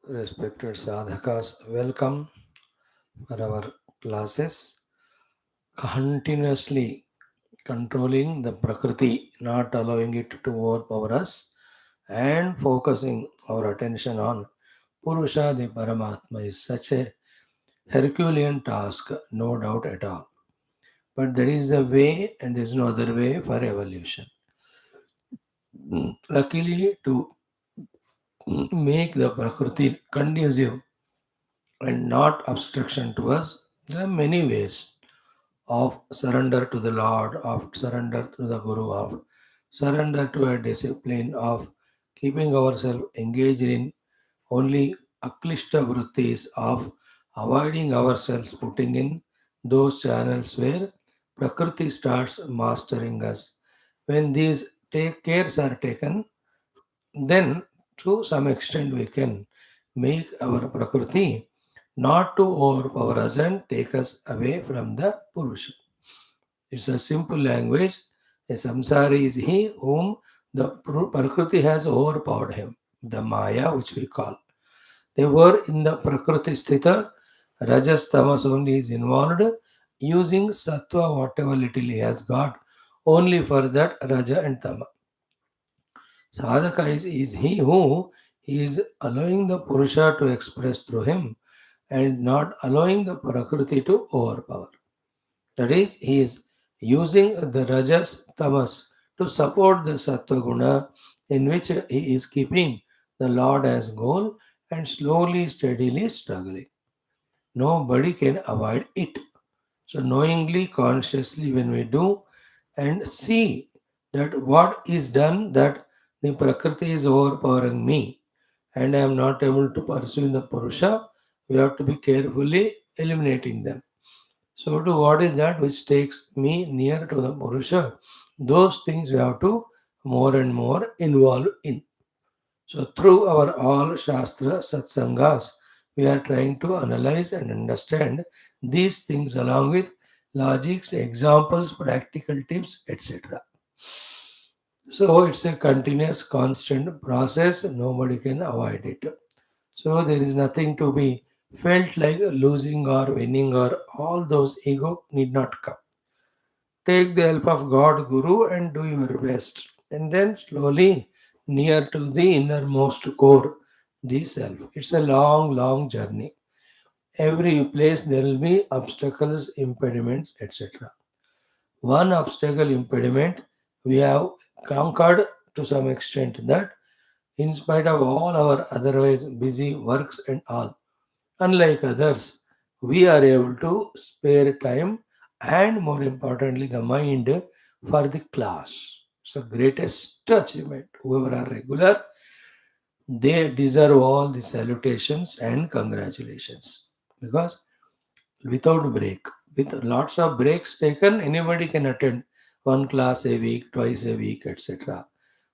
Respected sadhakas, welcome for our classes. Continuously controlling the Prakriti, not allowing it to overpower us, and focusing our attention on Purusha, the Paramatma, is such a Herculean task, no doubt at all. But there is a way, and there is no other way for evolution. Luckily, to make the Prakriti conducive and not obstruction to us, there are many ways of surrender to the Lord, of surrender to the Guru, of surrender to a discipline, of keeping ourselves engaged in only aklishta vrittis, of avoiding ourselves putting in those channels where Prakriti starts mastering us. When these cares are taken, then to some extent we can make our Prakriti not to overpower us and take us away from the Purusha. It's a simple language. A samsari is he whom the Prakriti has overpowered him, the Maya, which we call. They were in the Prakriti Sthita, Rajas Tamas only is involved, using Sattva, whatever little he has got, only for that Raja and Tama. Sadhaka is he who is allowing the Purusha to express through him and not allowing the Prakriti to overpower. That is, he is using the Rajas Tamas to support the Sattva Guna in which he is keeping the Lord as goal and slowly, steadily struggling. Nobody can avoid it. So, knowingly, consciously, when we do and see that what is done, that the Prakriti is overpowering me and I am not able to pursue the Purusha, we have to be carefully eliminating them. So, to what is that which takes me near to the Purusha? Those things we have to more and more involve in. So, through our all Shastra Satsangas, we are trying to analyze and understand these things along with logics, examples, practical tips, etc. So, it's a continuous, constant process. Nobody can avoid it. So, there is nothing to be felt like losing or winning or all those ego need not come. Take the help of God, Guru, and do your best. And then slowly near to the innermost core, the self. It's a long, long journey. Every place there will be obstacles, impediments, etc. One obstacle, impediment, we have conquered to some extent that in spite of all our otherwise busy works and all, unlike others, we are able to spare time and more importantly the mind for the class. It's the greatest achievement. Whoever are regular, they deserve all the salutations and congratulations. Because without break, with lots of breaks taken, anybody can attend one class a week, twice a week, etc.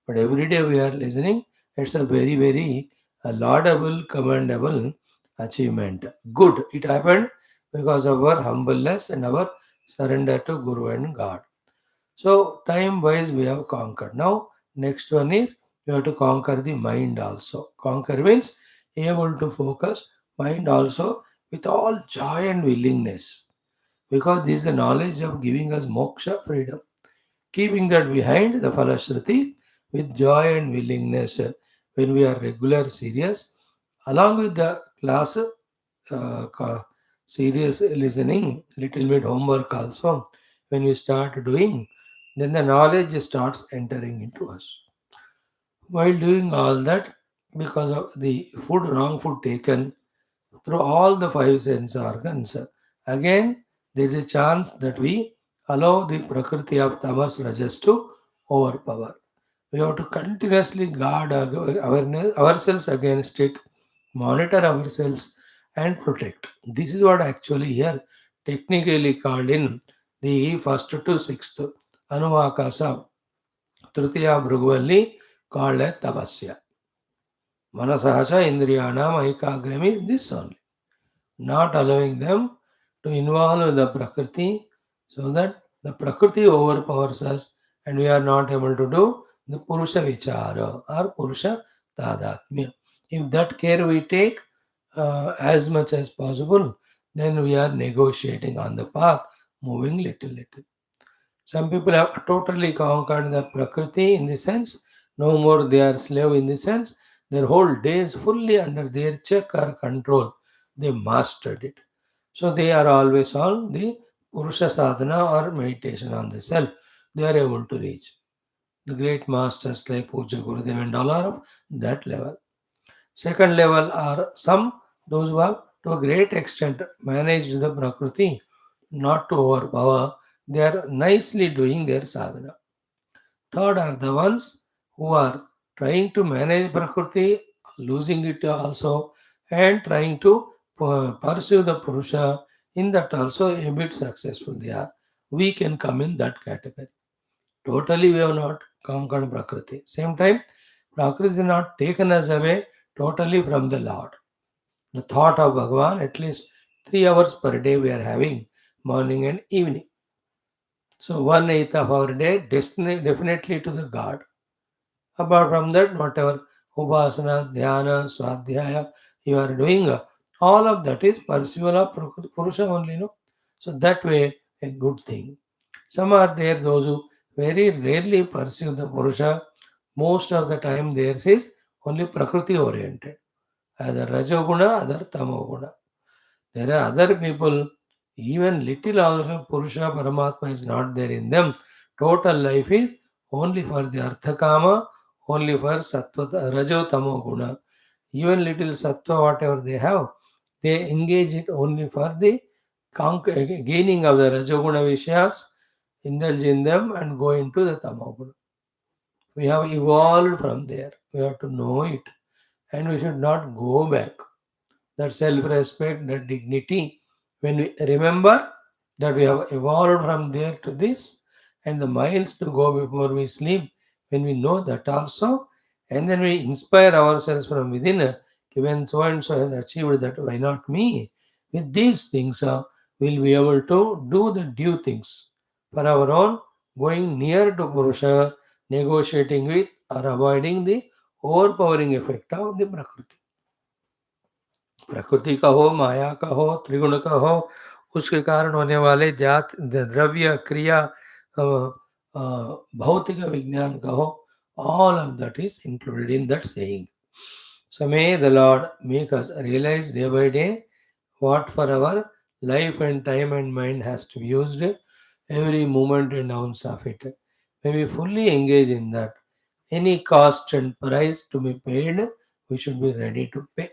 But every day we are listening, it's a very, very laudable, commendable achievement. Good, it happened because of our humbleness and our surrender to Guru and God. So, time wise, we have conquered. Now, next one is you have to conquer the mind also. Conquer means able to focus mind also with all joy and willingness. Because this is the knowledge of giving us moksha freedom. Keeping that behind the Falashruti with joy and willingness when we are regular, serious, along with the class, serious listening, little bit homework also. When we start doing, then the knowledge starts entering into us. While doing all that, because of the food, wrong food taken through all the five sense organs, again there is a chance that we allow the prakriti of tamas rajas to overpower. We have to continuously guard ourselves against it, monitor ourselves, and protect. This is what actually here technically called in the first to sixth Anuvakasa Tritiya Bhrugu called a Tapasya. Manasahacha Indriyanam Aikagram is this only. Not allowing them to involve the Prakriti so that the Prakriti overpowers us and we are not able to do the Purusha Vichara or Purusha Tadatmya. If that care we take as much as possible, then we are negotiating on the path, moving little little. Some people have totally conquered the Prakriti in the sense, no more they are slave in the sense, their whole day is fully under their check or control. They mastered it. So they are always on the Purusha sadhana or meditation on the self. They are able to reach. The great masters like Puja Gurudev and all are of that level. Second level are some those who have to a great extent managed the Prakriti, not to overpower. They are nicely doing their sadhana. Third are the ones who are trying to manage Prakriti, losing it also, and trying to pursue the Purusha. In that also a bit successful they are. We can come in that category. Totally we have not conquered Prakriti. Same time, Prakriti is not taken us away totally from the Lord. The thought of Bhagavan, at least 3 hours per day we are having, morning and evening. So 1/8 of our day definitely to the God. Apart from that, whatever upasanas, dhyana, swadhyaya you are doing, all of that is pursuit of Purusha only, no? So that way, a good thing. Some are there, those who very rarely pursue the Purusha. Most of the time, theirs is only Prakriti oriented. Either Rajoguna, either Tamoguna. There are other people, even little also Purusha Paramatma is not there in them. Total life is only for the Arthakama, only for Sattva, Rajo Tamo Guna. Even little Sattva, whatever they have, they engage it only for the gaining of the Rajoguna Vishyas, indulge in them and go into the Tamoguna. We have evolved from there. We have to know it and we should not go back. That self respect, that dignity. When we remember that we have evolved from there to this, and the miles to go before we sleep, when we know that also, and then we inspire ourselves from within, when so and so has achieved that, why not me? With these things, we'll be able to do the due things for our own, going near to Purusha, negotiating with or avoiding the overpowering effect of the Prakriti. प्रकृति का हो, माया का हो, त्रिगुण का हो, उसके कारण होने वाले जात द्रव्य क्रिया भौतिक विज्ञान का हो, all of that is included in that saying. So may the Lord make us realize day by day what for our life and time and mind has to be used, every moment and ounce of it. May we fully engage in that. Any cost and price to be paid, we should be ready to pay.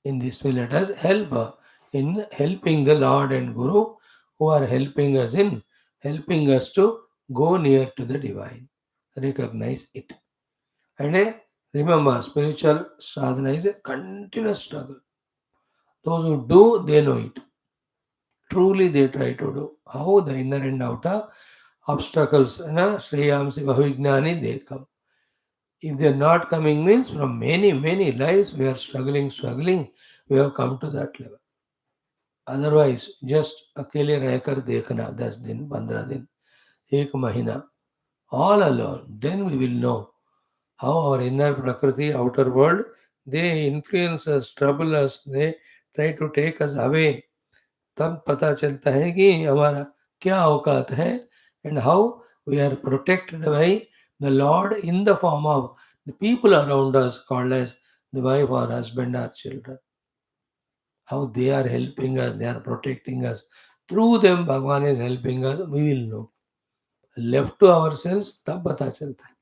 In this way, let us help in helping the Lord and Guru who are helping us in helping us to go near to the divine. Recognize it. And remember, spiritual sadhana is a continuous struggle. Those who do, they know it. Truly, they try to do. How the inner and outer obstacles, Shriyamsi Bhavignani, they come. If they are not coming, means from many, many lives we are struggling, we have come to that level. Otherwise, just अकेले रहकर देखना 10 दिन 15 दिन 1 महीना all alone, then we will know how our inner prakriti, outer world, they influence us, trouble us, they try to take us away. तब पता चलता है कि हमारा क्या औकात है and how we are protected by the Lord in the form of the people around us called as the wife or husband or children. How they are helping us, they are protecting us. Through them, Bhagwan is helping us, we will know. Left to ourselves, तब पता चलता है.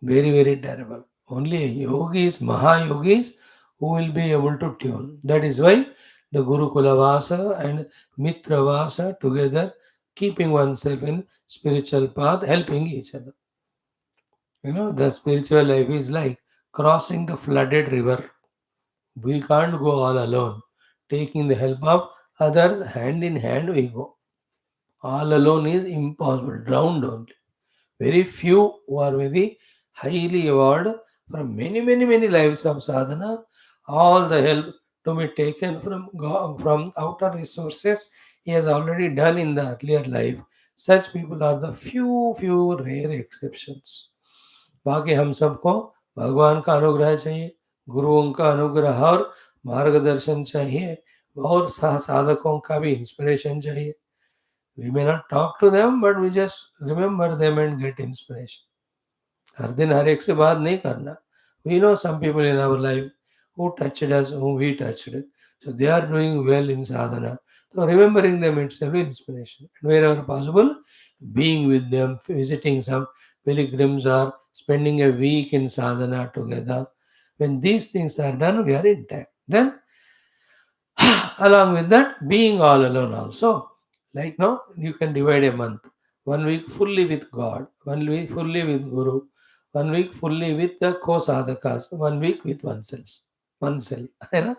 Very, very terrible. Only yogis, Mahayogis, who will be able to tune. That is why the Gurukula Vasa and Mitra Vasa together, keeping oneself in spiritual path, helping each other. The spiritual life is like crossing the flooded river. We can't go all alone. Taking the help of others, hand in hand we go. All alone is impossible, drowned only. Very few who are very highly evolved from many lives of sadhana, all the help to be taken from God, from outer resources he has already done in the earlier life. Such people are the few rare exceptions. बाकी हम सबको भगवान का अनुग्रह चाहिए, गुरुओं का अनुग्रह और मार्गदर्शन चाहिए, और साधकों का भी इंस्पिरेशन चाहिए. We may not talk to them, but we just remember them and get inspiration. हर दिन हर एक से बात नहीं करना. We know some people in our life who touched us, whom we touched. So they are doing well in sadhana. So remembering them itself is inspiration. And wherever possible, being with them, visiting some pilgrims or spending a week in sadhana together. When these things are done, we are intact. Then along with that, being all alone also. Like now, you can divide a month. 1 week fully with God, 1 week fully with Guru, 1 week fully with the co-sadhakas, 1 week with oneself. oneself है ना.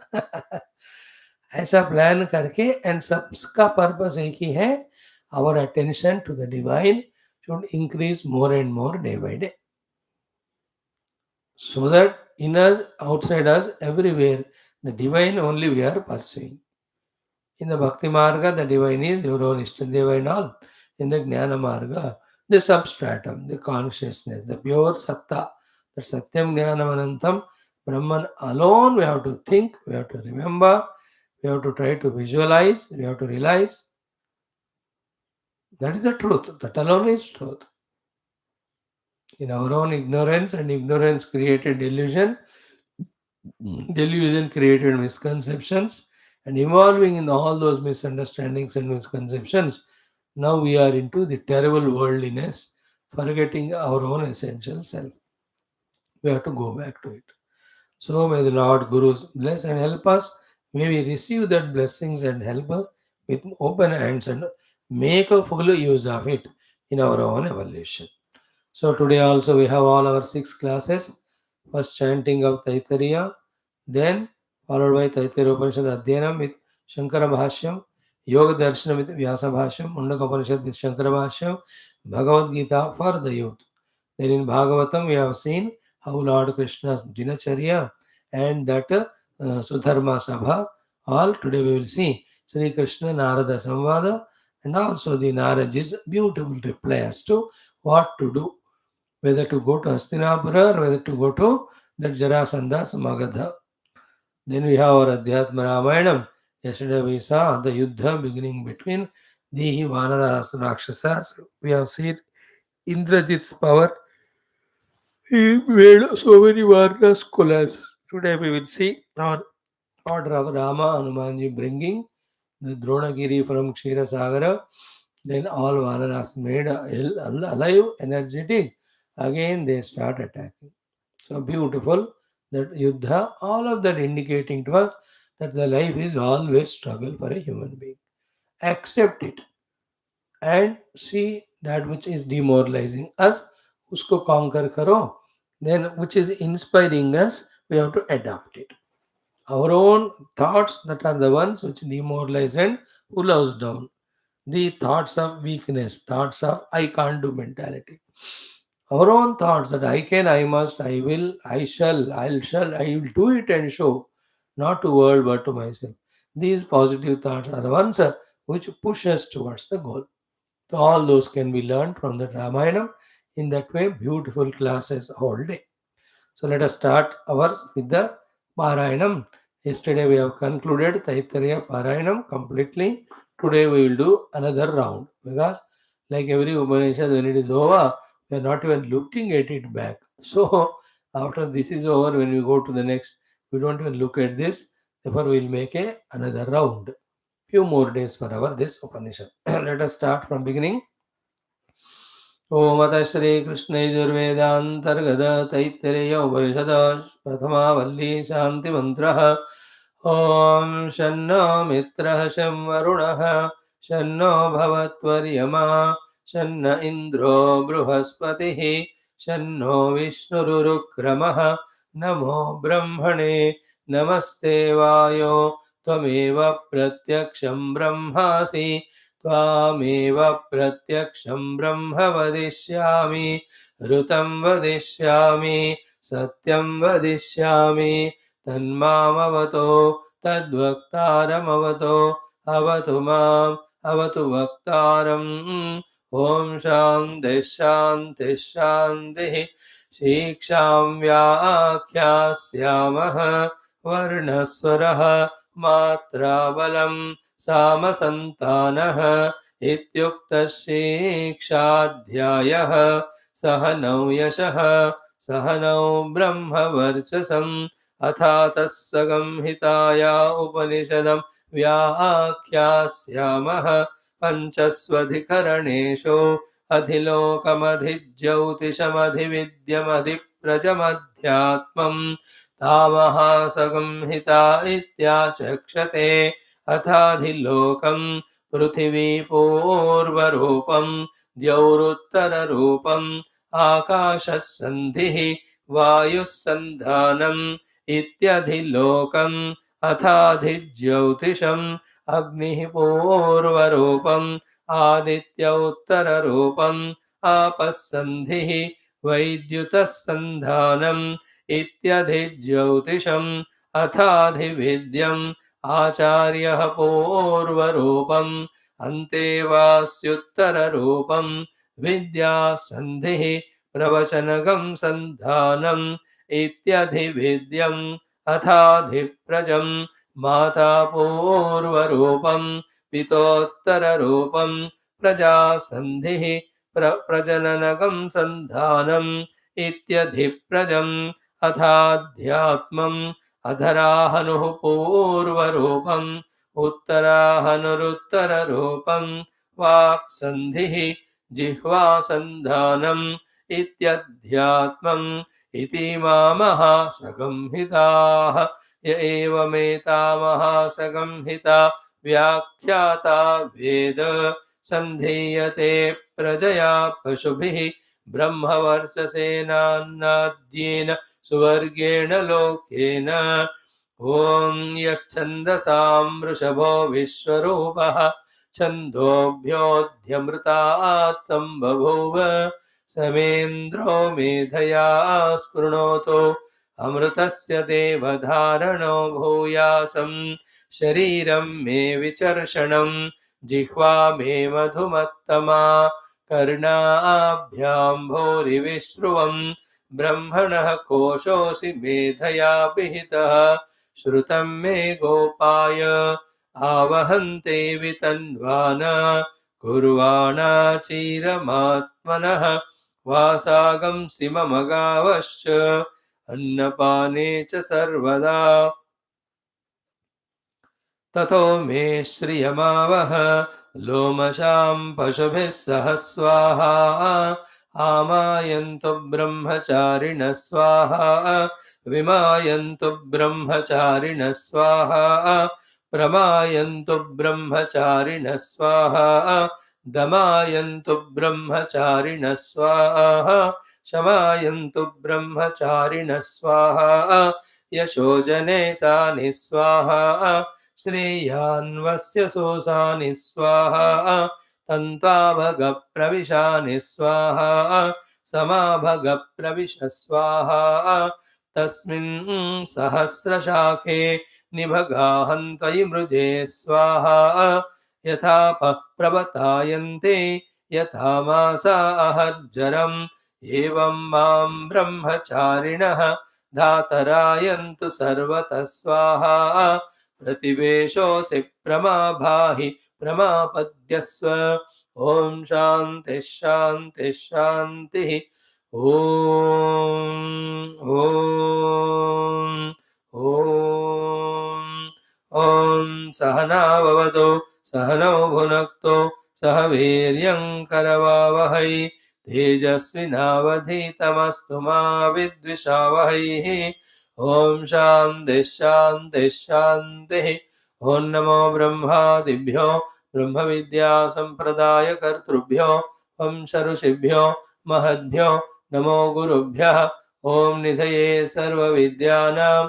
ऐसा plan करके and सबका purpose एक ही है. Our attention to the divine should increase more and more day by day. So that in us, outside us, everywhere, the divine only we are pursuing. In the Bhakti Marga, the divine is your own Ishtadeva and all. In the Jnana Marga, the substratum, the consciousness, the pure Satta, the Satyam Jnanam Anantam, Brahman alone we have to think, we have to remember, we have to try to visualize, we have to realize. That is the truth. That alone is truth. In our own ignorance, and ignorance created delusion, delusion created misconceptions, and evolving in all those misunderstandings and misconceptions, now we are into the terrible worldliness, forgetting our own essential self. We have to go back to it. So may the Lord Gurus bless and help us. May we receive that blessings and help with open hands and make a full use of it in our own evolution. So today also we have all our 6 classes. First chanting of Taittiriya, then followed by Taittiriya Upanishad Adhyanam with Shankara Bhashyam, Yoga Darshanam with Vyasa Bhashyam, Mundaka Upanishad with Shankara Bhashyam, Bhagavad Gita for the youth. Then in Bhagavatam we have seen how Lord Krishna's Dinacharya and that Sudharma Sabha. All today we will see Sri Krishna Narada Samvada and also the Naraji's beautiful reply as to what to do, whether to go to Hastinapura or whether to go to that Jarasanda's Magadha. Then we have our Adhyatma Ramayanam. Yesterday we saw the Yuddha beginning between the Vanaras Rakshasas. We have seen Indrajit's power. He made so many Vanaras collapse. Today we will see our order of Rama Hanumanji bringing the Dronagiri from Kshetra. Then all Vanaras made alive, energetic. Again they start attacking. So beautiful that Yuddha, all of that indicating to us that the life is always struggle for a human being. Accept it and see that which is demoralizing us, usko conquer karo. Then which is inspiring us, we have to adopt it. Our own thoughts that are the ones which demoralize and pull us down. The thoughts of weakness, thoughts of I can't do mentality. Our own thoughts that I can, I must, I will, I shall, I will do it and show, not to world but to myself. These positive thoughts are the ones which push us towards the goal. So all those can be learned from the Ramayana. In that way, beautiful classes whole day. So let us start ours with the Parayanam. Yesterday we have concluded Taittiriya Parayanam completely. Today we will do another round because like every Upanishad when it is over, we are not even looking at it back. So after this is over, when we go to the next, we don't even look at this. Therefore we will make another round. Few more days for our this Upanishad. Let us start from beginning. ओम अतः श्रीकृष्णयजुर्वेदान्तर्गत तैत्तिरीय उपनिषद प्रथमा वल्ली शान्तिमन्त्रः. ॐ शन्नो मित्रः शं वरुणः शन्नो भवत्वर्यमा शन्न इन्द्रो बृहस्पतिः शन्नो विष्णुरुक्रमः. नमो ब्रह्मणे नमस्ते वायो त्वमेव प्रत्यक्षं ब्रह्मासि त्वामेव प्रत्यक्षं ब्रह्म वदिष्यामि ऋतं वदिष्यामि सत्यं वदिष्यामि तन्मामवतो तद्वक्तारमवतो अवतु माम् अवतु वक्तारम् ॐ शान्तिः शान्तिः शान्तिः शिक्षां व्याख्यास्यामः वर्णस्वरः मात्राबलं सामसन्तानः इत्युक्तः शिक्षाध्यायः सहनौ यशः सहनौ ब्रह्मवर्चसम् अथातः संहिताया उपनिषदं व्याख्यास्यामः पञ्चस्वधिकरणेषु अधिलोकमधिज्योतिषमधिविद्यमधिप्रजमध्यात्मम् तामहासंहिता इत्याचक्षते अथाधिलोकम् पृथिवी पूर्वरूपम् द्यौरुत्तररूपम् आकाशः सन्धिः वायुः सन्धानम् इत्यधिलोकम् अथाधिज्योतिषम् अग्निः पूर्वरूपम् आदित्य उत्तररूपम् आपः सन्धिः वैद्युतः सन्धानम् इत्यधिज्योतिषम् अथाधिविद्यम् आचार्यः पूर्वरूपम् अन्तेवास्युत्तररूपम् विद्या सन्धिः प्रवचनगं सन्धानम् इत्यधिविद्यम् अथाधिप्रजम् माता पूर्वरूपम् पितोत्तररूपम् प्रजासन्धिः प्रजननगं सन्धानम् इत्यधिप्रजम् अथाध्यात्मम् अधराहनुः पूर्वरूपम् उत्तराहनुरुत्तररूपम् वाक्सन्धिः जिह्वासन्धानम् इत्यध्यात्मम् इति मामहासंहिताः य एवमेतामहासंहिता व्याख्याता वेद सन्धीयते प्रजया पशुभिः ब्रह्मवर्चसेनान्नाद्येन सुवर्गेण लोकेन ॐ यश्छन्दसां वृषभो विश्वरूपः छन्दोभ्योऽध्यमृतात् सम्बभूव समेन्द्रो मेधया स्पृणोतु अमृतस्य देवधारणो भूयासं शरीरं मे विचर्षणं जिह्वा मे मधुमत्तमा कर्णाभ्यां भूरिविश्रुवम् ब्रह्मणः कोशोऽसि मेधया पिहितः श्रुतं मे गोपाय आवहन्ते वितन्वाना कुर्वाणा चिरमात्मनः वासागंसि मम गावश्च अन्नपाने च सर्वदा ततो मे श्रियमावह लोमशां पशुभिः सह स्वाहा आमायन्तु ब्रह्मचारिणः स्वाहा विमायन्तु ब्रह्मचारिणः स्वाहा प्रमायन्तु ब्रह्मचारिणः स्वाहा दमायन्तु ब्रह्मचारिणः स्वाहा शमायन्तु ब्रह्मचारिणः स्वाहा यशोजने सानि स्वाहा श्रेयान्वस्य सोसानि स्वाहा तन्त्वाभगप्रविशानि स्वाहा समाभगप्रविश स्वाहा तस्मिन् सहस्रशाखे निभगाहन्त्वयि मृजे स्वाहा यथा प्रवतायन्ते यथा मासा अहर्जरम् एवं मां ब्रह्मचारिणः धातरायन्तु सर्वतः स्वाहा प्रतिवेशोऽसि प्रमाभाहि प्रमापद्यस्व ॐ शान्तिः शान्तिः शान्तिः ॐ सहनाववतु सहनौ भुनक्तु सह वीर्यं करवावहै तेजस्विनावधीतमस्तु मा विद्विषावहैः ॐ शान्तिः शान्तिः शान्तिः ॐ नमो ब्रह्मादिभ्यो ब्रह्मविद्यासम्प्रदायकर्तृभ्यो वंश ऋषिभ्यो महद्भ्यो नमो गुरुभ्यः ॐ निधये सर्वविद्यानां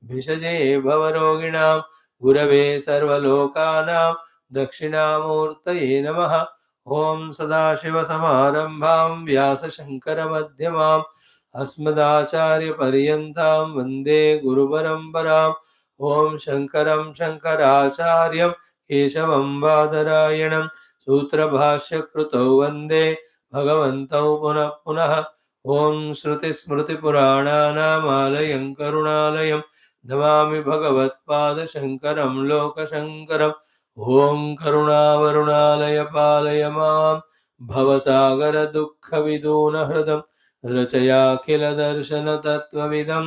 भिषजे भवरोगिणां गुरवे सर्वलोकानां दक्षिणामूर्तये नमः। ॐ सदाशिवसमारम्भां व्यासशङ्करमध्यमाम् अस्मदाचार्यपर्यन्तां वन्दे गुरुपरम्पराम्। ॐ शङ्करं शङ्कराचार्यं केशवं बादरायणं सूत्रभाष्यकृतौ वन्दे भगवन्तौ पुनः पुनः। ॐ श्रुतिस्मृतिपुराणानामालयं करुणालयं नमामि भगवत्पादशङ्करं लोकशङ्करम्। ॐ करुणावरुणालय पालय मां भवसागरदुःखविदूनहृदं रचयाखिलदर्शनतत्त्वविदं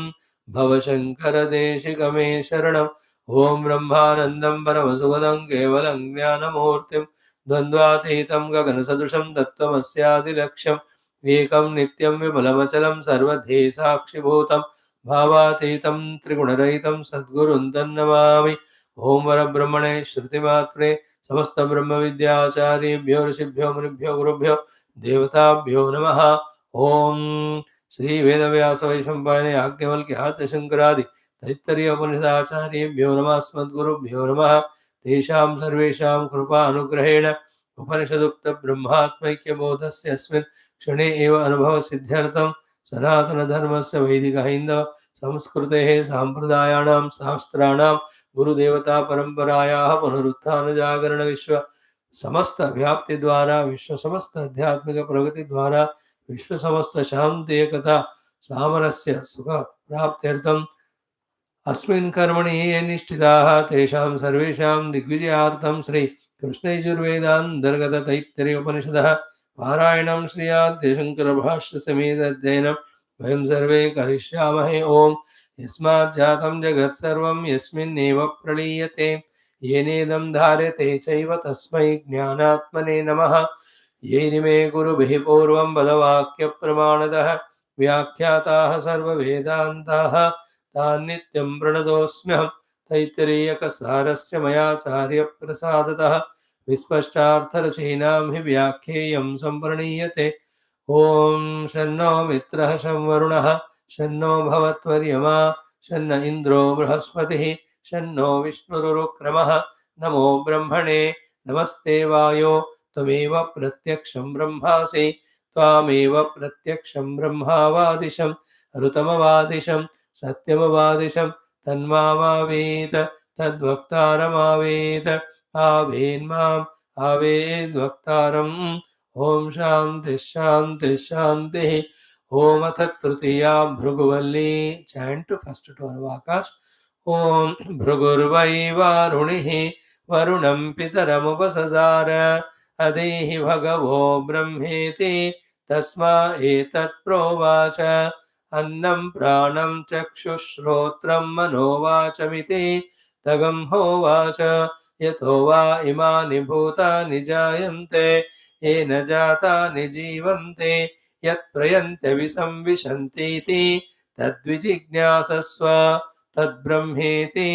भवशङ्करदेशिकमे शरणम्। ॐ ब्रह्मानन्दं परमसुखदं केवलं ज्ञानमूर्तिं द्वन्द्वातीतं गगनसदृशं तत्त्वमस्यादिलक्ष्यम् एकं नित्यं विमलमचलं सर्वधि साक्षिभूतं भावातीतं त्रिगुणरहितं सद्गुरुं तन्नमामि। ओं वरब्रह्मणे श्रुतिमात्रे समस्तब्रह्मविद्याचार्येभ्यो ऋषिभ्यो मुनिभ्यो गुरुभ्यो देवताभ्यो नमः। ओं श्री वेदव्यास वैशंपायने याज्ञवल्क्य आद्यशंकरादि तैत्तरीय उपनिषदाचार्येभ्यो नमः। अस्मद्गुरुभ्यो नमः। तेषां सर्वेषां कृपानुग्रहेण उपनिषदुक्त ब्रह्मात्मैक्यबोधस्य अस्मिन् क्षणे एव अनुभवसिद्ध्यर्थं सनातनधर्मस्य वैदिकहैन्दव संस्कृतेः साम्प्रदायाणां शास्त्राणां गुरुदेवता परंपरायाः पुनरुत्थान जागरण विश्व समस्त व्याप्ति द्वारा विश्व समस्त आध्यात्मिक प्रगति द्वारा विश्व समस्त शांति एकता सामरस्य सुख प्राप्त्यर्थम अस्मिन् कर्मणि ये निष्ठिताः तेषां सर्वेषां दिग्विजयार्थं श्री कृष्णयजुर्वेदान्तर्गत तैत्तिरीय उपनिषदः पारायणं श्री आद्यशङ्कर समेत अध्ययनं वयं सर्वे करिष्यामहे। ओम यस्मात् जातं जगत् सर्वं यस्मिन्नेव प्रलीयते येनेदं धार्यते चैव तस्मै ज्ञानात्मने नमः। येनिमे गुरुभिः पूर्वं पदवाक्यप्रमाणतः व्याख्याताः सर्ववेदान्ताः तान् नित्यं प्रणतोऽस्म्यहं। तैत्तिरीयकसारस्य मयाचार्यप्रसादतः विस्पष्टार्थरचयिनां हि व्याख्येयं सम्प्रणीयते। ॐ शन्नो मित्रः शं वरुणः शन्नो भवत्वर्यमा शन्न इन्द्रो बृहस्पतिः शन्नो विष्णुरुक्रमः। नमो ब्रह्मणे नमस्ते वायो त्वमेव प्रत्यक्षं ब्रह्मासि त्वामेव प्रत्यक्षं ब्रह्मावादिशं ऋतमवादिशं सत्यमवादिशं तन्मामावेत तद्वक्तारमावेत आवेन्माम् आवेद्वक्तारम्। ओम शांति शांति शांति। ओम अथ तृतीया भृगुवल्ली। चैंट फर्स्ट टू अनुवाकाश। ओम भृगुर्वै वारुणिः वरुणं पितरमुपससार अधीहि भगवो ब्रह्मेति तस्मा एतत् प्रोवाच अन्नं प्राणं चक्षुश्रोत्रं मनोवाचमिति तगं होवाच यतो वा इमानि भूतानि जायन्ते येन जातानि जीवन्ते यत्प्रयन्त्यभिसंविशन्तीति तद्विजिज्ञासस्व तद्ब्रह्मेति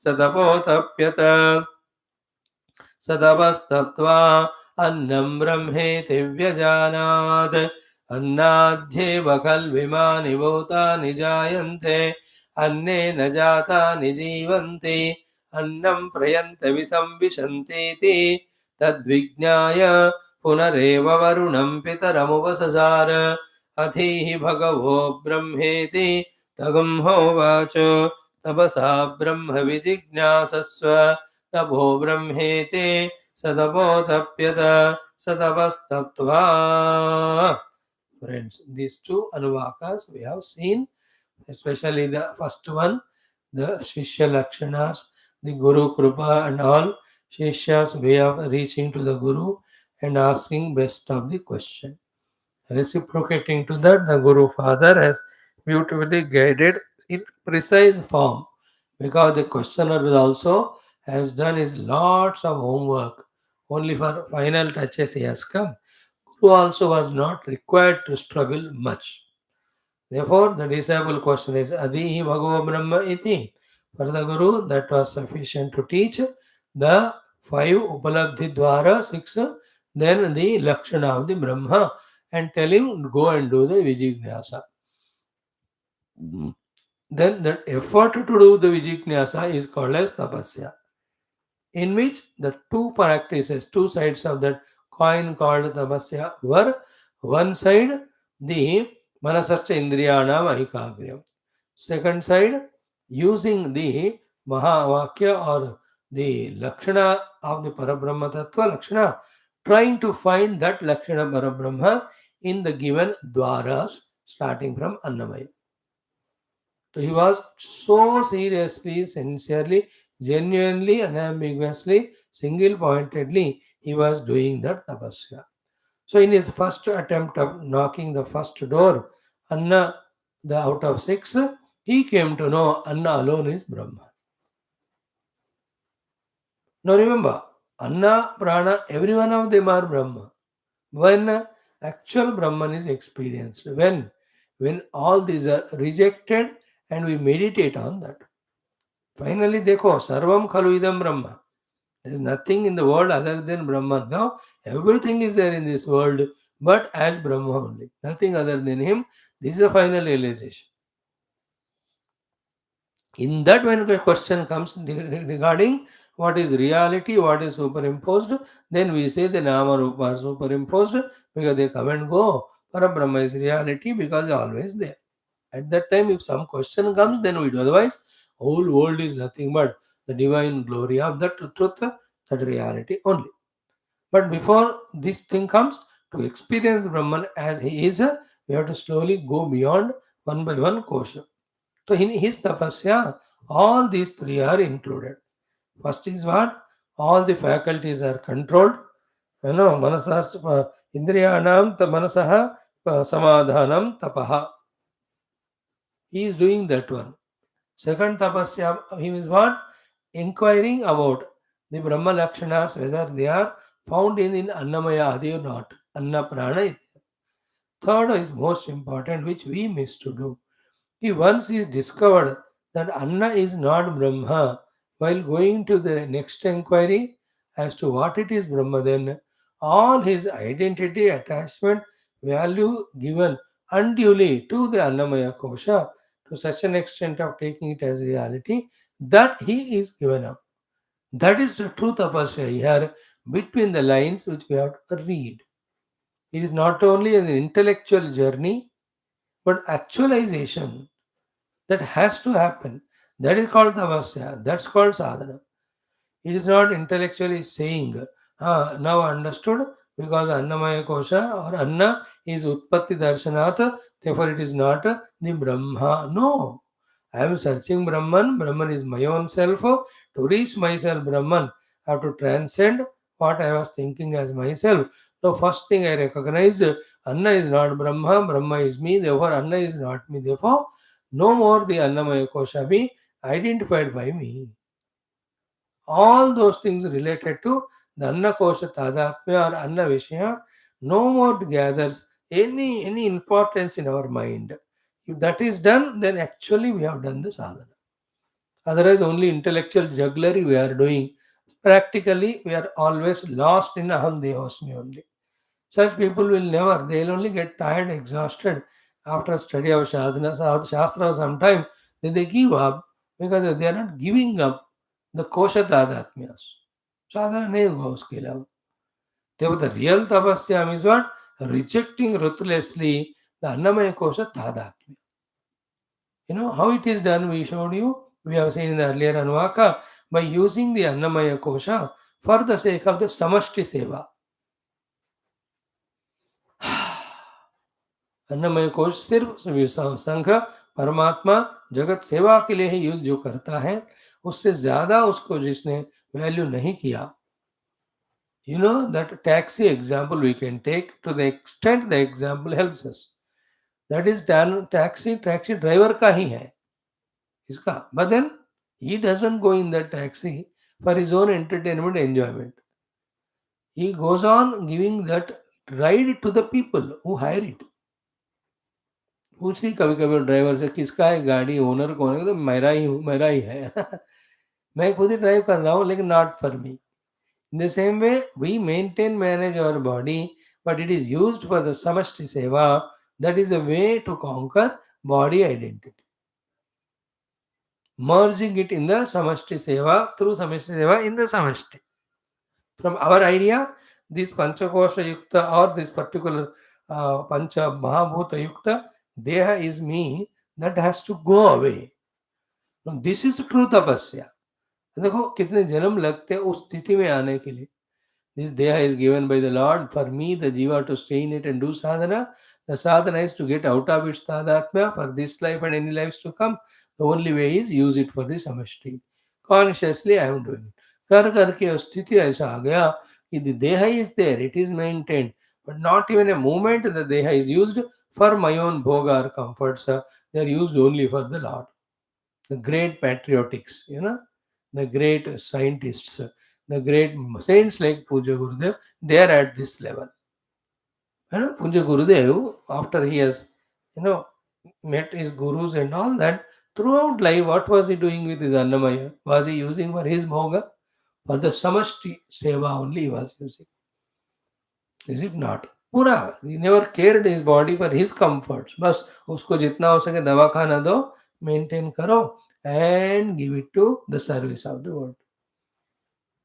सतपोतप्यत सतपस्तप्त्वा अन्नं ब्रह्मेति व्यजानात्। अन्नाद्येव खल्विमानि भूतानि जायन्ते अन्नेन जातानि जीवन्ति अन्नं प्रयन्तविसंविशन्तीति तद्विज्ञाय पुनरेव वरुणं पितरमुपससार अधीहि भगवो ब्रह्मेति तगं होवाच तपसा ब्रह्म विजिज्ञासस्व तपो ब्रह्मेति सतपोतप्यत सतपस्तप्त्वा। Friends, these two anuvakas we have seen, especially the first one, the Shishya Lakshanas, the Guru Krupa and all, Shishya's way of reaching to the Guru and asking best of the question. Reciprocating to that, the Guru Father has beautifully guided in precise form, because the questioner is also has done his lots of homework. Only for final touches he has come. Guru also was not required to struggle much. Therefore, the disciple question is Adihi Bhagava Brahma iti. For the Guru, that was sufficient to teach the five Upalabdhi Dwara, six, then the Lakshana of the Brahma, and tell him go and do the Vijignasa. then that effort to do the vijiknyasa is called as tapasya, in which the two practices, two sides of that coin called tapasya were one side the manasascha indriyanam aikagryam, second side using the mahavakya or the lakshana of the Parabrahma Tattva Lakshana, trying to find that Lakshana Parabrahma in the given dwaras starting from Annamaya. So he was so seriously, sincerely, genuinely, unambiguously, single pointedly, he was doing that tapasya. So in his first attempt of knocking the first door, Anna, the out of six, he came to know Anna alone is Brahma. Now remember, Anna, Prana, every one of them are Brahma. When actual Brahman is experienced, when all these are rejected and we meditate on that. Finally, देखो सर्वम खलु idam Brahma. There is nothing in the world other than Brahman. Now, everything is there in this world, but as Brahma only. Nothing other than Him. This is the final realization. In that, when a question comes regarding what is reality, what is superimposed, then we say the Nama Rupa are superimposed because they come and go. Parabrahma is reality because they are always there. At that time, if some question comes, then we do. Otherwise, whole world is nothing but the divine glory of that truth, that reality only. But before this thing comes, to experience Brahman as he is, we have to slowly go beyond one by one kosha. So in his tapasya, all these three are included. First is what? All the faculties are controlled. Manasas, indriyanam, manasaha, samadhanam, tapaha. He is doing that one. Second tapasya, he is what? Inquiring about the Brahma Lakshanas, whether they are found in Annamaya Adi or not. Anna Prana. Third is most important, which we miss to do. He once is discovered that Anna is not Brahma, while going to the next inquiry as to what it is Brahma, then all his identity, attachment, value given unduly to the Annamaya Kosha to such an extent of taking it as reality that he is given up. That is the truth of us here between the lines which we have to read. It is not only an intellectual journey but actualization that has to happen. That is called tapasya. That's called sadhana. It is not intellectually saying, now understood because Annamaya Kosha or Anna is Utpatti Darshanat, therefore it is not the Brahma. No. I am searching Brahman. Brahman is my own self. To reach myself, Brahman, I have to transcend what I was thinking as myself. So, first thing I recognize Anna is not Brahma, Brahma is me, therefore Anna is not me. Therefore, no more the Annamaya Kosha be identified by me. All those things related to the Anna Kosha Tadatmya or Anna Vishaya no more gathers any importance in our mind. If that is done, then actually we have done the sadhana. Otherwise, only intellectual jugglery we are doing. Practically, we are always lost in Aham Devasmi only. Such people will never, they will only get tired, exhausted after study of sadhana, Shastra sometime, then they give up because they are not giving up the kosha tadatmyas. Sadhana nahi hoga uske alawa. Therefore, the real tapasya is what? Rejecting ruthlessly the annamaya kosha tadatmya. You know how it is done, we showed you. We have seen in the earlier Anuvaka by using the annamaya kosha for the sake of the samashti seva. अन्नमय कोश सिर्फ संघ परमात्मा जगत सेवा के लिए ही use जो करता है उससे ज्यादा उसको जिसने वैल्यू नहीं किया you know that taxi example we can take to the extent the example helps us that is taxi taxi driver का ही है इसका but then he doesn't go in that taxi for his own entertainment enjoyment he goes on giving that ride to the people who hire it पूछती कभी-कभी driver से किसका है गाड़ी, ओनर कौन है? तो मेरा ही हूँ, मेरा ही है। मैं खुद ही ड्राइव कर रहा हूँ लेकिन not for me. In the same way we maintain manage our body but it is used for the समष्टि सेवा that is a way to conquer body identity. merging it in the Samashti Seva, through Samashti Seva in the Samashti. From our idea, this Panchakosha Yukta or this particular Pancha Mahabhuta Yukta, Deha is me, that has to go away. Now, this is true tapasya. देखो कितने जन्म लगते हैं उस स्थिति में आने के लिए. This deha is given by the Lord for me, the jiva, to stay in it and do sadhana. The sadhana is to get out of its tadatmya for this life and any lives to come. The only way is use it for the samashti. Consciously I am doing it. कर करके उस स्थिति ऐसा आ गया कि the deha is there, it is maintained, but not even a moment the deha is used for my own bhoga or comforts. They are used only for the Lord. The great patriotics, the great scientists, the great saints like Puja Gurudev, they are at this level. Puja Gurudev, after he has, met his gurus and all that, throughout life, what was he doing with his Annamaya? Was he using for his bhoga? For the samashti seva only he was using. Is it not? पूरा, he never cared his body for his comforts. बस उसको जितना हो सके दवा खाना दो, maintain करो, and give it to the service of the world.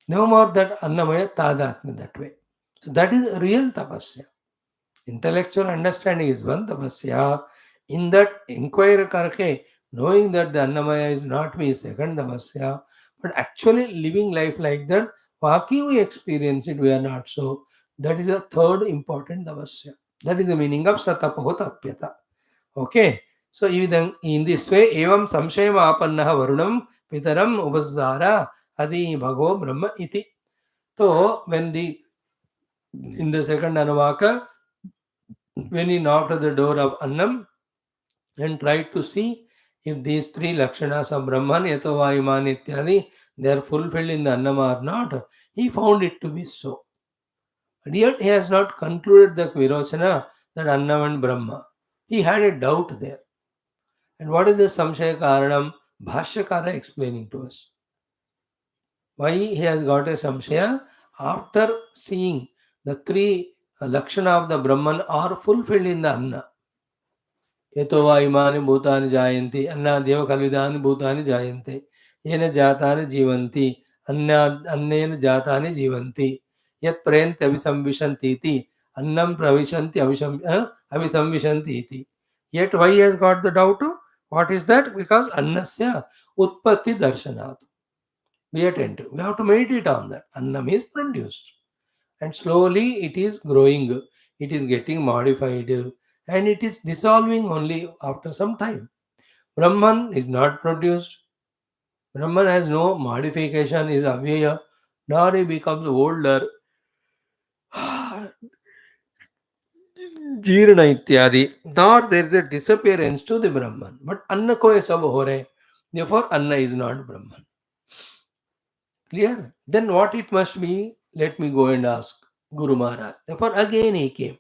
No more that annamaya tadatma that way. So that is real tapasya. Intellectual understanding is one tapasya. In that inquiry karke, knowing that the annamaya is not me, is second tapasya. But actually living life like that, waki we experience it, we are not so. That is a third important tapasya. That is the meaning of satapahotapyata. Okay. So even in this way, evam samshayam apannaha varunam pitaram upasara adi bhago brahma iti. So when in the second Anuvaka, when he knocked at the door of Annam and tried to see if these three Lakshanas of Brahman, Yatova, Iman, Ityadi, they are fulfilled in the Annama or not, he found it to be so. But yet he has not concluded the Virochana that Annam and Brahma. He had a doubt there. And what is the Samshaya Karanam? Bhashyakara explaining to us. Why he has got a samshaya? After seeing the three lakshana of the Brahman are fulfilled in the Anna. Yato va imani bhutani jayanti, Anna deva kalvidani bhutani jayanti, yena jatani jivanti, annena jatani jivanti, yat prayante avisamvishanti iti, annam pravishanti avisamvishanti iti. Yet why he has got the doubt? What is that? Because annasya utpatti darshanat. Be attentive. We have to meditate on that. Annam is produced. And slowly it is growing. It is getting modified. And it is dissolving only after some time. Brahman is not produced. Brahman has no modification, is avyaya. Nor he becomes older. जीर्ण इत्यादि. Nor there is a disappearance to the Brahman. But Anna ko ye sab ho rahe. Therefore, Anna is not Brahman. Clear? Then what it must be? Let me go and ask Guru Maharaj. Therefore, again he came.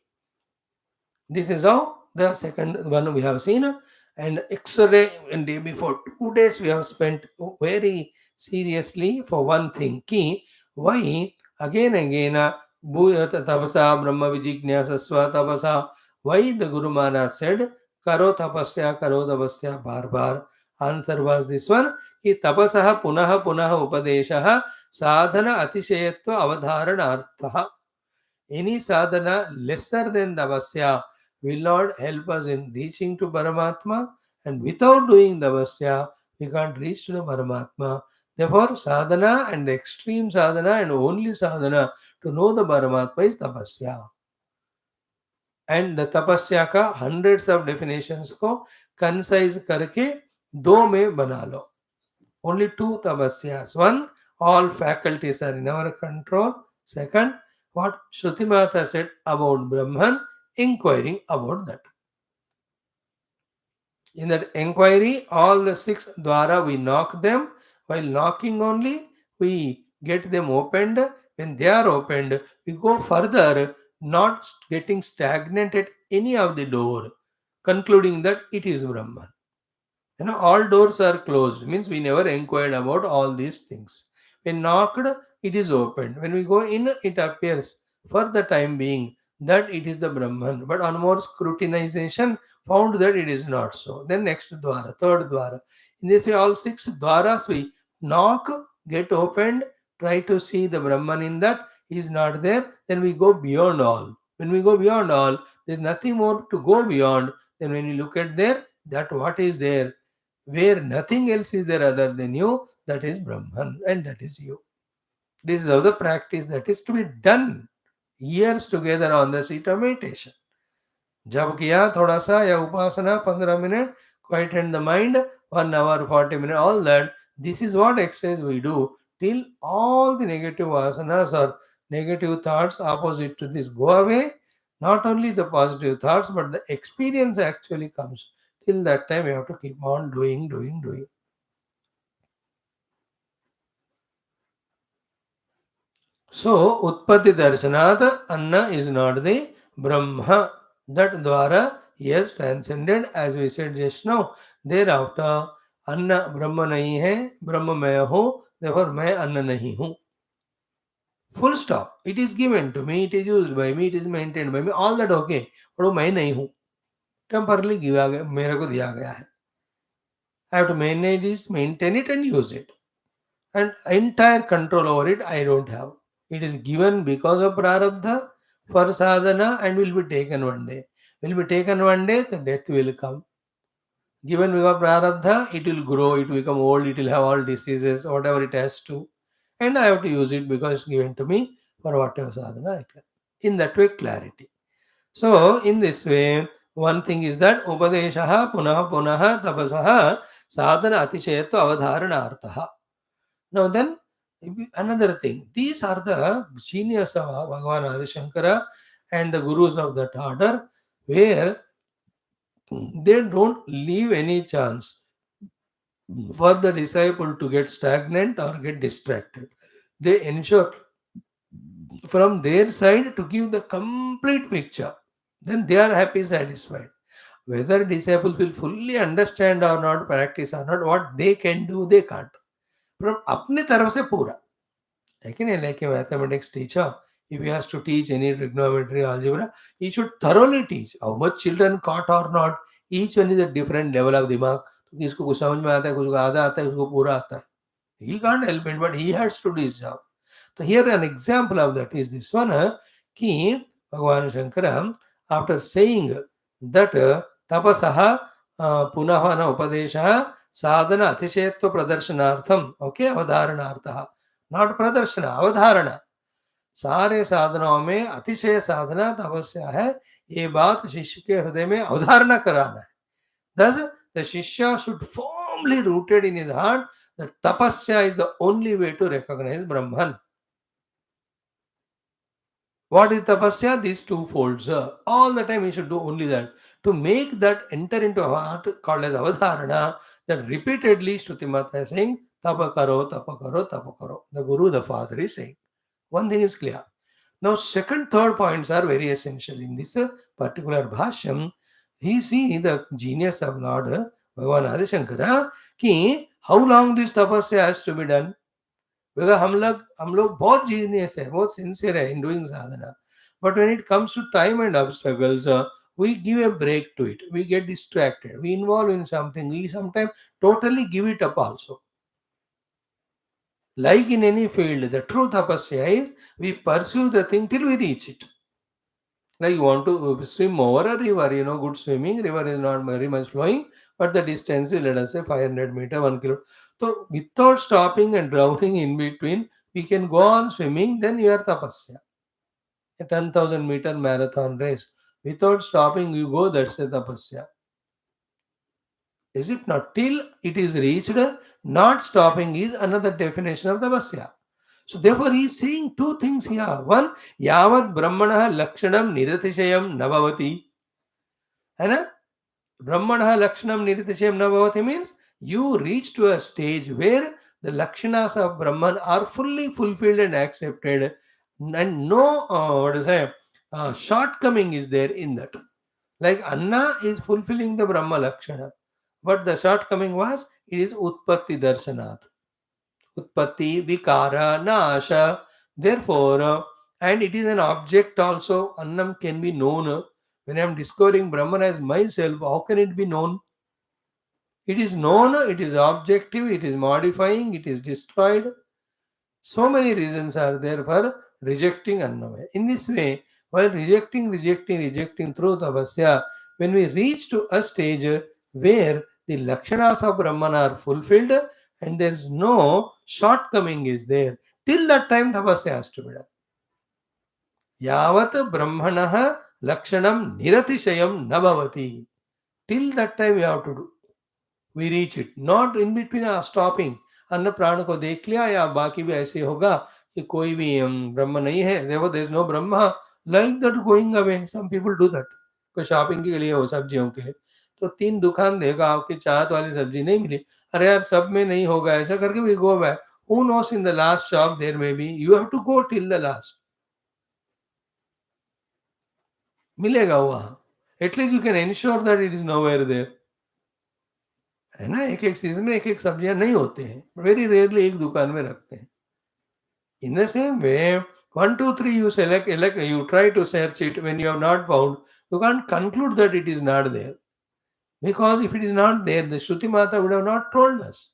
This is how the second one we have seen. And yesterday and day before, 2 days we have spent very seriously for one thing. Ki, why again, tapasa brahma vijignyasasva tapasa. Why the Guru Maharaj said, karo tapasya bar bar. Answer was this one. कि तपसः पुनः पुनः उपदेशः साधन अतिशयत्व अवधारणार्थः. Any sadhana lesser than tapasya will not help us in reaching to Paramatma, and without doing tapasya we can't reach to the Paramatma. Therefore, sadhana and the extreme sadhana and only sadhana to know the Paramatma is tapasya. And the tapasya का hundreds of definitions को concise करके दो में बना लो. Only two tapasyas. One, all faculties are in our control. Second, what Shruti Mata said about Brahman, inquiring about that. In that inquiry, all the six dwara, we knock them. While knocking only, we get them opened. When they are opened, we go further, not getting stagnant at any of the door, concluding that it is Brahman. All doors are closed. Means we never inquired about all these things. When knocked, it is opened. When we go in, it appears for the time being that it is the Brahman. But on more scrutinization, found that it is not so. Then next dwara, third dwara. In this way, all six dwaras we knock, get opened, try to see the Brahman in that. He is not there, then we go beyond all. When we go beyond all, there is nothing more to go beyond. Then when you look at there, that what is there, where nothing else is there other than you, that is Brahman and that is you. This is how the practice that is to be done years together on the seat of meditation. जब किया थोड़ा सा या उपासना 15 minute, quieten the mind 1 hour 40 minutes, all that. This is what exercise we do till all the negative asanas or negative thoughts opposite to this go away. Not only the positive thoughts, but the experience actually comes. Till that time, you have to keep on doing. So, Utpatti Darshanat, Anna is not the Brahma. That Dwara he has transcended, as we said just now. Thereafter, Anna Brahma nahi hai, Brahma मैं हूँ, therefore मैं Anna nahi हूँ. Full stop. It is given to me, it is used by me, it is maintained by me, all that okay. पर वो मैं नहीं हूँ. Temporarily गिरा गया, मेरे को दिया गया है. I have to manage this, maintain it and use it. And entire control over it I don't have. It is given because of prarabdha for sadhana and will be taken one day. Will be taken one day, the death will come. Given because of prarabdha, it will grow, it will become old, it will have all diseases, whatever it has to. And I have to use it because it's given to me for whatever sadhana I can. In that way, clarity. So, in this way, one thing is that Upadeshaha Punaha Punaha Tapasaha Sadhana Atishayatva Avadharanarthaha. Now then, another thing, these are the genius of Bhagavan Adi Shankara and the gurus of that order, where they don't leave any chance for the disciple to get stagnant or get distracted. They ensure from their side to give the complete picture. Then they are happy, satisfied. Whether disciples will fully understand or not, practice or not, what they can do, they can't. From अपने तरफ से पूरा. Like a mathematics teacher, if he has to teach any trigonometry, algebra, he should thoroughly teach. How much children caught or not, each one is a different level of दिमाग. तो किसको कुछ समझ में आता है, कुछ को आधा आता है, उसको पूरा आता है. He can't help it, but he has to do his job. So here an example of that is this one, कि Bhagavan Shankara, after saying that tapasaha punahana upadesha sadhana atishayatva pradarshanaartham, okay, avadharanartha, not pradarshana, avadharana. सारे साधनाओं में अतिशय साधना तपस्या है. ये बात शिष्य के हृदय में अवधारणा कराना है. Thus, the Shishya should firmly rooted in his heart that tapasya is the only way to recognize Brahman. What is tapasya? These two folds. All the time he should do only that. To make that enter into a heart called as avadharana, that repeatedly Shruti Mata is saying, tapakaro, tapakaro, tapakaro. The Guru, the Father is saying. One thing is clear. Now, second, third points are very essential in this particular Bhashyam. He see the genius of Lord Bhagavan Adi Shankara कि how long this tapasya has to be done. Because हम लोग बहुत genius है, बहुत sincere है in doing sadhana. But when it comes to time and obstacles, we give a break to it. We get distracted. We involve in something. We sometimes totally give it up also. Like in any field, the true tapasya is we pursue the thing till we reach it. Like you want to swim over a river, good swimming, river is not very much flowing, but the distance is, let us say, 500 meter, 1 kilo. So without stopping and drowning in between, we can go on swimming, then you are tapasya. A 10,000 meter marathon race. Without stopping, you go, that's a tapasya. Is it not? Till it is reached, not stopping is another definition of tapasya. So therefore, he is saying two things here. One, yavat brahmana lakshanam niratishayam navavati. है ना? Brahmana lakshanam niratishayam navavati means you reach to a stage where the lakshanas of Brahman are fully fulfilled and accepted, and no shortcoming is there in that. Like Anna is fulfilling the Brahma lakshana, but the shortcoming was it is utpatti darshanat. Utpatti, Vikara, Nasha. Therefore, and it is an object also. Annam can be known. When I am discovering Brahman as myself, how can it be known? It is known, it is objective, it is modifying, it is destroyed. So many reasons are there for rejecting Annamaya. In this way, while rejecting through tapasya, when we reach to a stage where the lakshanas of Brahman are fulfilled and there is no shortcoming is there, till that time tapasya has to be done. Yavat Brahmanah lakshanam niratishayam nabhavati. Till that time we have to do. We reach it, not in between stopping. अन्न प्राण को देख लिया या बाकी भी ऐसे होगा कि कोई भी ब्रह्म नहीं है, देखो there is no Brahma, like that going away. Some people do that. कोई शॉपिंग के लिए हो, सब्जियों के लिए, तो 3 दुकान देगा, आपकी चाहत वाली सब्जी नहीं मिली, अरे यार सब में नहीं होगा, ऐसा करके we go back. Who knows in the last shop there may be, you have to go till the last. मिलेगा वहां, at least you can ensure that it is nowhere there. है ना, एक एक सीजन में एक एक सब्जियां नहीं होते हैं, वेरी रेयरली एक दुकान में रखते हैं. इन the same way 1 2 3 you select, you try to search it. When you have not found, you can't conclude that it is not there, because if it is not there, the Shruti Mata would have not told us.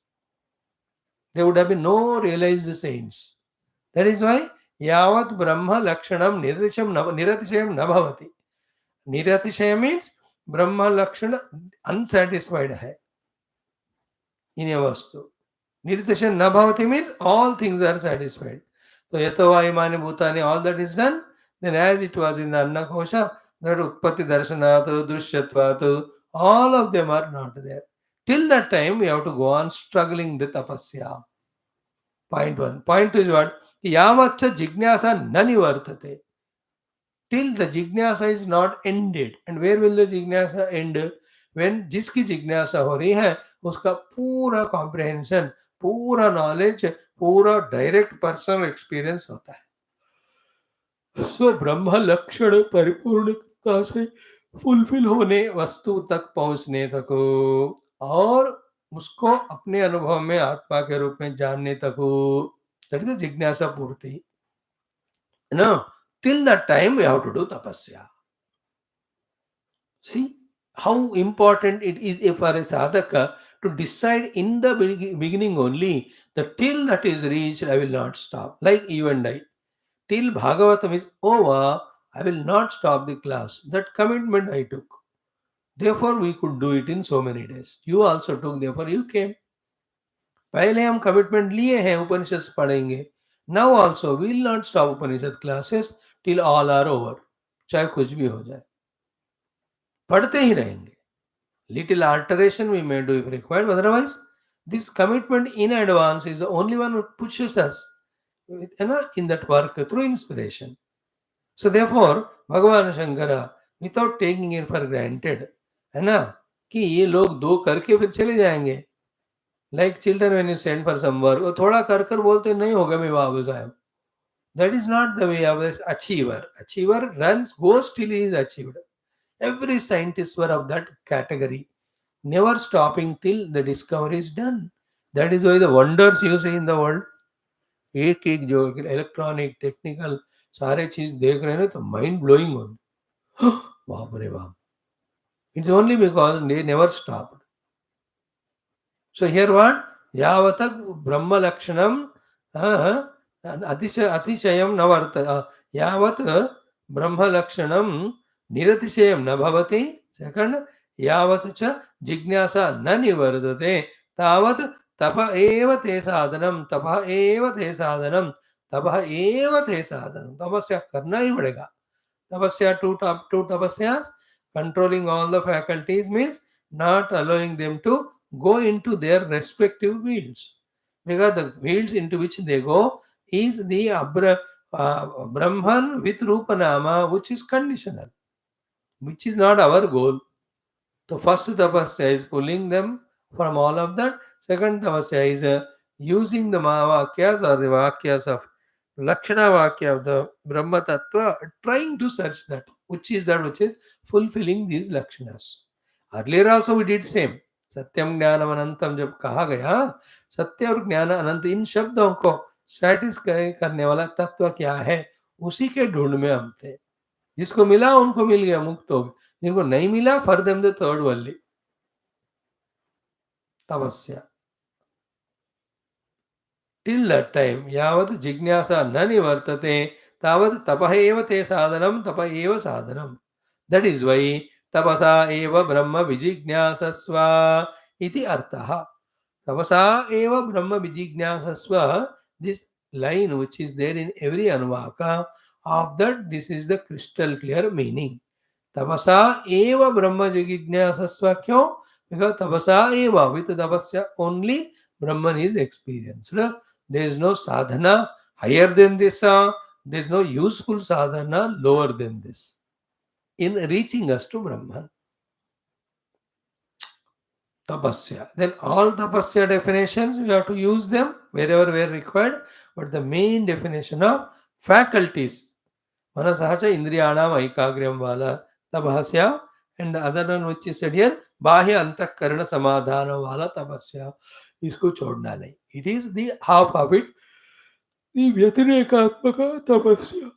There would have been no realized saints. That is why yavat brahma lakshanam niratishayam nabhavati. Niratishaya means brahma lakshana unsatisfied hai in a vastu. Nirtashan nabhavati means all things are satisfied. So yatava imani bhutani, all that is done. Then as it was in the Anna Kosha, that utpatti darshanatu, drishyatvat, all of them are not there. Till that time we have to go on struggling the tapasya. Point 1. Point 2 is what? Yavacha jignasa nani vartate. Till the jignasa is not ended. And where will the jignasa end? When जिसकी जिज्ञासा हो रही है उसका पूरा comprehension, पूरा knowledge, पूरा direct personal experience होता है. सो ब्रह्म लक्षण परिपूर्णता से फुलफिल होने, वस्तु तक पहुंचने तक, और उसको अपने अनुभव में आत्मा के रूप में जानने तक, दैट इज जिज्ञासा पूर्ति. No, till that time we have to do tapasya. See how important it is for a sadhaka to decide in the beginning only that till that is reached, I will not stop. Like you and I, till Bhagavatam is over, I will not stop the class. That commitment I took. Therefore, we could do it in so many days. You also took, therefore you came. पहले हम commitment लिए हैं उपनिषद पढ़ेंगे. Now also will not stop Upanishad classes till all are over. चाहे कुछ भी हो जाए, पढ़ते ही रहेंगे. Little alteration we may do if required, otherwise this commitment in advance is the only one who pushes us in that work through inspiration. So therefore भगवान Shankara without taking it for granted, है ना, कि ये लोग 2 करके फिर चले जाएंगे. Like children, when you send for some work, वो थोड़ा कर कर बोलते नहीं होगा मैं वापस आया. That is not the way of this achiever. Achiever goes till he is achieved. Every scientist were of that category, never stopping till the discovery is done. That is why the wonders you see in the world, एक एक जो electronic technical सारे चीज देख रहे हैं ना, तो माइंड ब्लोइंग हो. बाप रे बाप. It's only because they never stop. So here what? Yavatak Brahma Lakshanam Atishayam Navarta. Yavat Brahma Lakshanam Niratishayam Nabhavati. Second, Yavat cha Jignasa Nani Vardate. Tavat Tapa Eva Te Sadhanam. Tapa Eva Te Sadhanam. Tapa Eva Te Sadhanam. Tapasya karna hi padega. Tapasya, two tapasyas. Controlling all the faculties means not allowing them to go into their respective fields, because the fields into which they go is the Brahman with Rupanama, which is conditional, which is not our goal. So first tapasya is pulling them from all of that. Second tapasya is using the Mahavakyas or the Vakyas of Lakshana Vakya of the Brahma Tattva, trying to search that which is fulfilling these Lakshanas. Earlier also we did same. सत्यम ज्ञानम अनंतम जब कहा गया, सत्य और ज्ञान अनंत, इन शब्दों को satisfy करने वाला तत्व क्या है, उसी के ढूंढ में हम थे. जिसको मिला उनको मिल गया, मुक्त हो गए. जिनको नहीं मिला, for them the third Valli. tapasya. Till that time, yavat jignasa na nivartate, tavat tapah eva te sadhanam, tapa eva sadhanam. That is why tapasa eva brahma vijignasasva iti artha. Tapasa eva brahma vijignasasva, this line which is there in every anuvaka, of that this is the crystal clear meaning. Tapasa eva brahma jignasasva kyun? Because tapasa eva, with tapasya only Brahman is experienced. There is no sadhana higher than this, there is no useful sadhana lower than this in reaching us to Brahman. Tapasya. Then all tapasya definitions, we have to use them wherever we are required. But the main definition of faculties, manasahacha indriyanam aikagriyam vala tapasya, and the other one which is said here, bahya antakarana samadhanam vala tapasya. इसको छोड़ना नहीं. It is the half of it. The व्यतिरेकात्मक tapasya.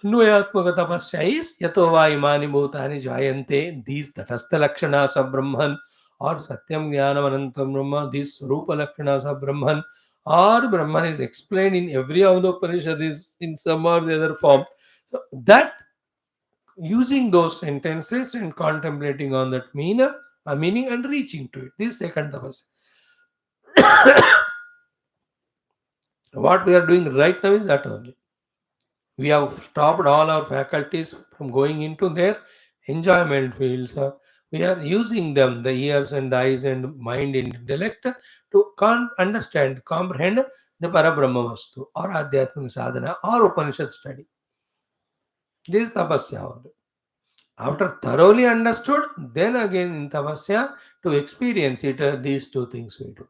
अन्वयात्मक tapasya is yato va imani bhutani jayante. These tatastha lakshanas of Brahman, or Satyam Jnanam Anantam Brahma, these Swarupa Lakshanas of Brahman, or Brahman is explained in every of the Upanishad is in some or the other form. So that using those sentences and contemplating on that meaning and reaching to it. This second tapasya. What we are doing right now is that only. We have stopped all our faculties from going into their enjoyment fields. We are using them, the ears and eyes and mind and intellect, to understand, comprehend the Parabrahma Vastu or Adhyatmika Sadhana or Upanishad study. This is tapasya only. After thoroughly understood, then again in tapasya to experience it, these two things we do.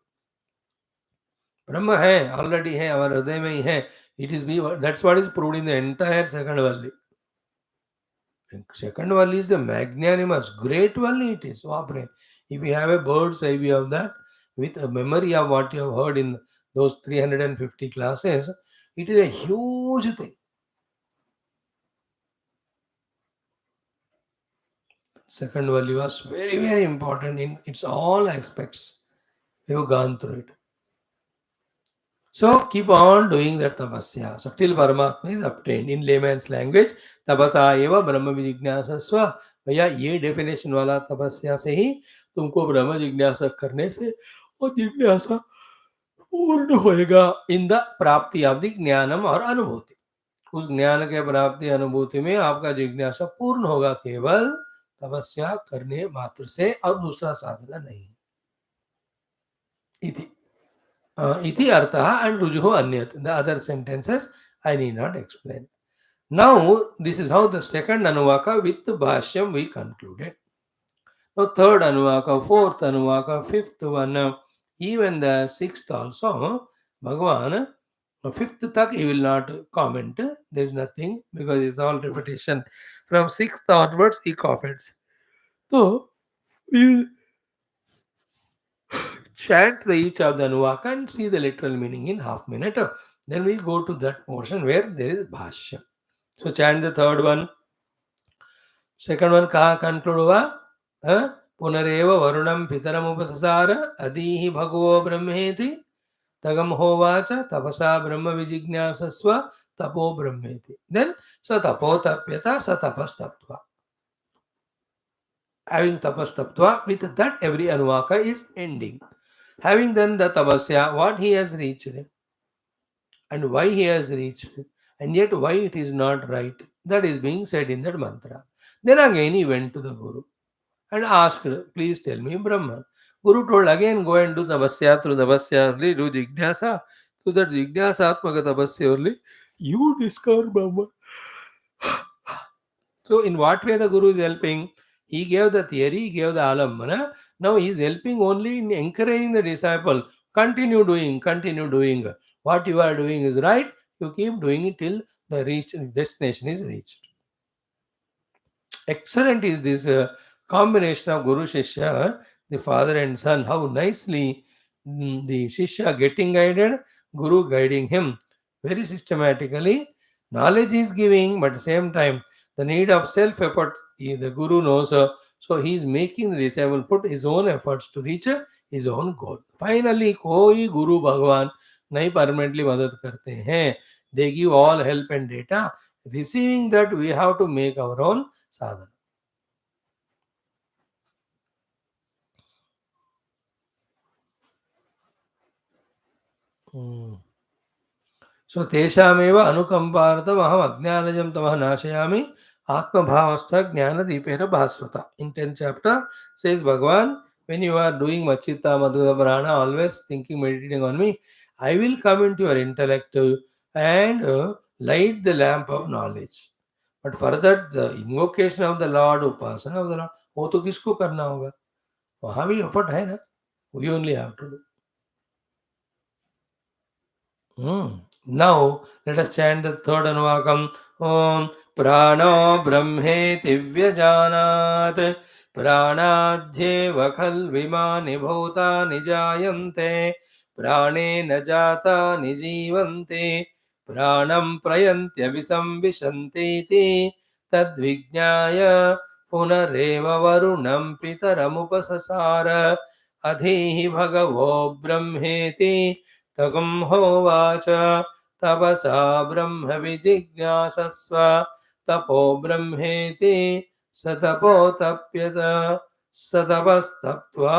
ब्रह्म है already है हमारे हृदय में ही है it is be that's what is proved in the entire second Valli second valley is a magnanimous great valley it is operate if you have a bird's eye view of that with a memory of what you have heard in those 350 classes it is a huge thing. Second valley was very very important in its all aspects. We have gone through it. So keep on doing that tapasya. So till Paramatma is obtained. In layman's language, tapasa eva brahma vijignasasva. भैया ये definition वाला तपस्या से ही तुमको ब्रह्म जिज्ञासा करने से वो जिज्ञासा पूर्ण होएगा इन द प्राप्ति ऑफ द ज्ञानम और अनुभूति. उस ज्ञान के प्राप्ति अनुभूति में आपका जिज्ञासा पूर्ण होगा केवल तपस्या करने मात्र से और दूसरा साधना नहीं. इति iti artha and rujuho anyat. The other sentences I need not explain. Now, this is how the second anuvaka with Bhashyam we concluded. Now, third anuvaka, fourth anuvaka, fifth one, even the sixth also, Bhagavan, fifth tak he will not comment. There is nothing because it's all repetition. From sixth onwards he comments. So, we will chant the each of the Anuvaka and see the literal meaning in half minute. Then we go to that portion where there is Bhashyam. So chant the third one. Second one kaha conclude hua? Punareva varunam pitaram upasasara adihi bhagavo brahmeti tagam hovacha tapasa brahma vijignasasva tapo brahmeti. Then sa tapo tapyata sa tapas taptva. Having tapas taptva, with that every Anuvaka is ending. Having done the tapasya, what he has reached and why he has reached and yet why it is not right, that is being said in that mantra. Then again he went to the Guru and asked, please tell me Brahman. Guru told again, go and do tapasya, through tapasya only, do jignasa. Through that jignasa atmaka tapasya only, you discover Brahman. So in what way the Guru is helping? He gave the theory, he gave the alamana. Now he is helping only in encouraging the disciple. Continue doing. What you are doing is right. You keep doing it till the destination is reached. Excellent is this combination of Guru Shishya, the father and son. How nicely the Shishya getting guided, Guru guiding him very systematically. Knowledge is giving, but at the same time, the need of self-effort, the Guru knows. So he is making the disciple put his own efforts to reach his own goal. Finally, कोई गुरु भगवान नहीं permanently मदद करते हैं. They give all help and data. Receiving that, we have to make our own sadhana. So तेषामेव अनुकम्पार्थम् अहम् अज्ञानजं तमः नाशयामि आत्मभावस्थ ज्ञानदीपेन भास्वता. In 10th chapter says Bhagavan, when you are doing Machita Madhura Prana, always thinking, meditating on me, I will come into your intellect and light the lamp of knowledge. But for that, the invocation of the Lord, upasana of the Lord, वो तो किसको करना होगा? वहाँ भी effort है ना? We only have to do. Now let us chant the third Anuvakam. Om Prano Brahmeti Vyajanat Pranadhyeva Khalvimani Bhutani Jayante Prane Najata Nijivante Pranam Prayantya Visamvishanti Tadvijnaya Punareva Varunam Pitaramupasasara Adhihi Bhagavo Brahmeti तगं होवाच तपसा ब्रह्म विजिज्ञासस्व तपो ब्रह्मेति स तपोतप्यत स तपस्तप्त्वा.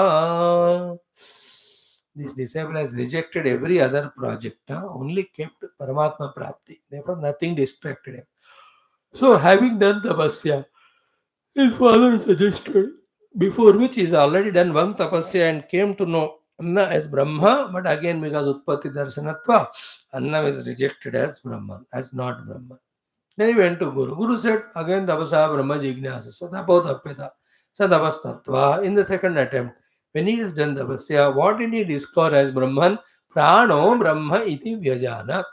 This disciple has rejected every other project, only kept Paramatma Prapti. Therefore, nothing distracted him. So, having done tapasya, his father suggested, before which he has already done one tapasya and came to know Anna as Brahma, but again because Utpatti Darshanatva, Anna is rejected as Brahman, as not Brahman. Then he went to Guru. Guru said, again Tapasa Brahma Jignasa, Sadapotapyata, Sadavastatva. In the second attempt, when he has done tapasya, what did he discover as Brahman? Prano Brahma iti Vyajana.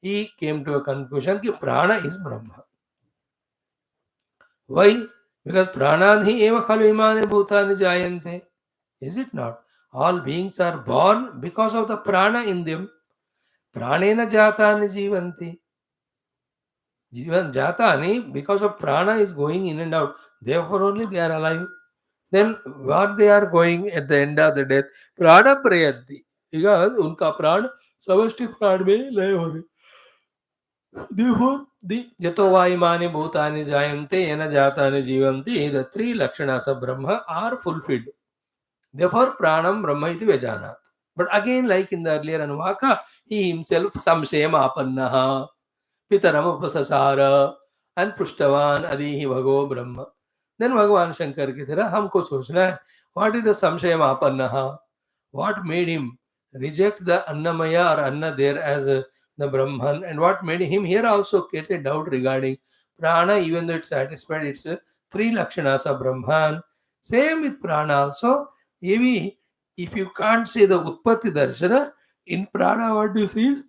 He came to a conclusion that Prana is Brahma. Why? Because pranadhi eva khalu imani bhutani jayante. Is it not? All beings are born because of the prana in them. Pranena jatani jivanti. Jivan jatani, because of prana is going in and out. Therefore only they are alive. Then what they are going at the end of the death? Prana prayanti. Because unka pran samashti pran mein lay ho rahe. Therefore, the Jatovayimani Bhutani Jayante Yena Jatani Jivanti, the three Lakshanas of Brahma are fulfilled. Therefore, Pranam Brahma iti Vajanat. But again, like in the earlier Anuvaka, he himself Samshema Apannaha, Pitaram Upasasara, and Pushtavan Adihi Bhago Brahma. Then Bhagavan Shankar ki tarah humko sochna hai, what is the Samshema Apannaha? What made him reject the Annamaya or Anna there as the Brahman, and what made him here also get a doubt regarding Prana, even though it's satisfied its three Lakshanas of Brahman. Same with Prana also. Maybe if you can't say the Utpatti Darshana, in Prana what you see is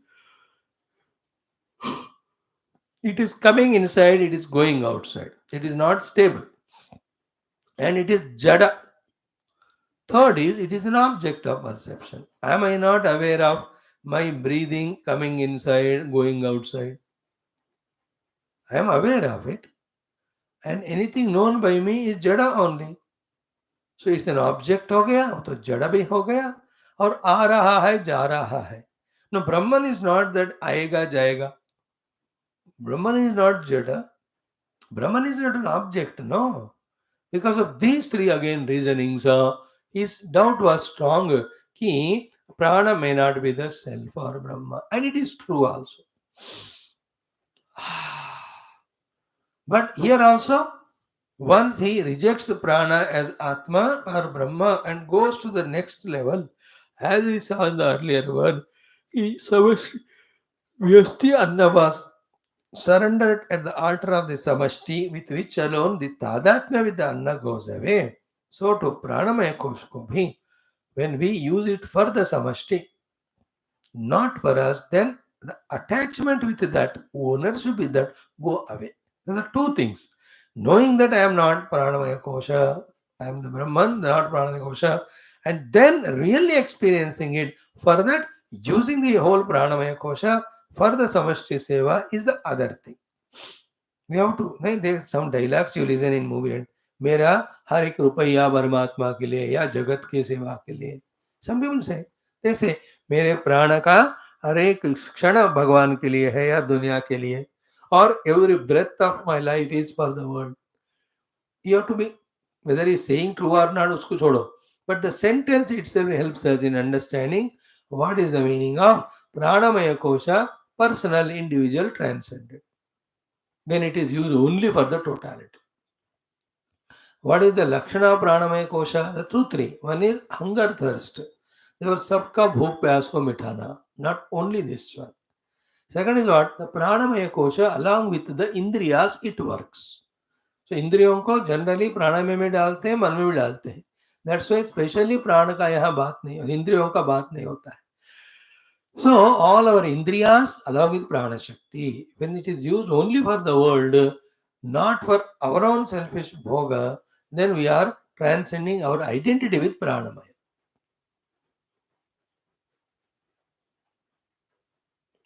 it is coming inside, it is going outside. It is not stable. And it is Jada. Third is, it is an object of perception. Am I not aware of my breathing coming inside, going outside? I am aware of it. And anything known by me is Jada only. So it's an object हो गया, तो जड़ा भी हो गया, और आ रहा है, जा रहा है. No, Brahman is not that आएगा, जाएगा. Brahman is not Jada. Brahman is not an object, no. Because of these three again reasonings, his doubt was strong कि prana may not be the self or Brahma. And it is true also. But here also, once he rejects prana as Atma or Brahma and goes to the next level, as we saw in the earlier one, he Vyasti Anna was surrendered at the altar of the Samashti, with which alone the Tadatmya with the Anna goes away. So to Pranamaya Kosh ko bhi, when we use it for the Samashti, not for us, then the attachment with that, ownership with that, go away. There are two things. Knowing that I am not Pranamaya Kosha, I am the Brahman, not Pranamaya Kosha, and then really experiencing it, for that, using the whole Pranamaya Kosha for the Samashti Seva is the other thing. We have to, there's some dialogues you listen in movie, and मेरा हर एक रुपया परमात्मा के लिए या जगत की सेवा के लिए. सम पीपल से जैसे मेरे प्राण का हर एक क्षण भगवान के लिए है या दुनिया के लिए, और every breath of my life is for the world. You have to be, whether he's saying true or not, usko chodo. But the sentence itself helps us in understanding what is the meaning of pranamaya kosha, personal, individual, transcendent, when it is used only for the totality. What is the lakshana of pranamaya kosha? The two three. One is hunger, thirst. There was sabka bhook pyas ko mithana. Not only this one. Second is what? The pranamaya kosha, along with the indriyas, it works. तो इंद्रियों को generally प्राणायाम में डालते हैं, मन में भी डालते हैं. दैट्स वाई स्पेशली प्राण का यहाँ बात नहीं, इंद्रियों का बात नहीं होता है. सो ऑल आवर इंद्रियास along with prana shakti, when it is used only for the world, not for our own selfish bhoga, then we are transcending our identity with pranamaya.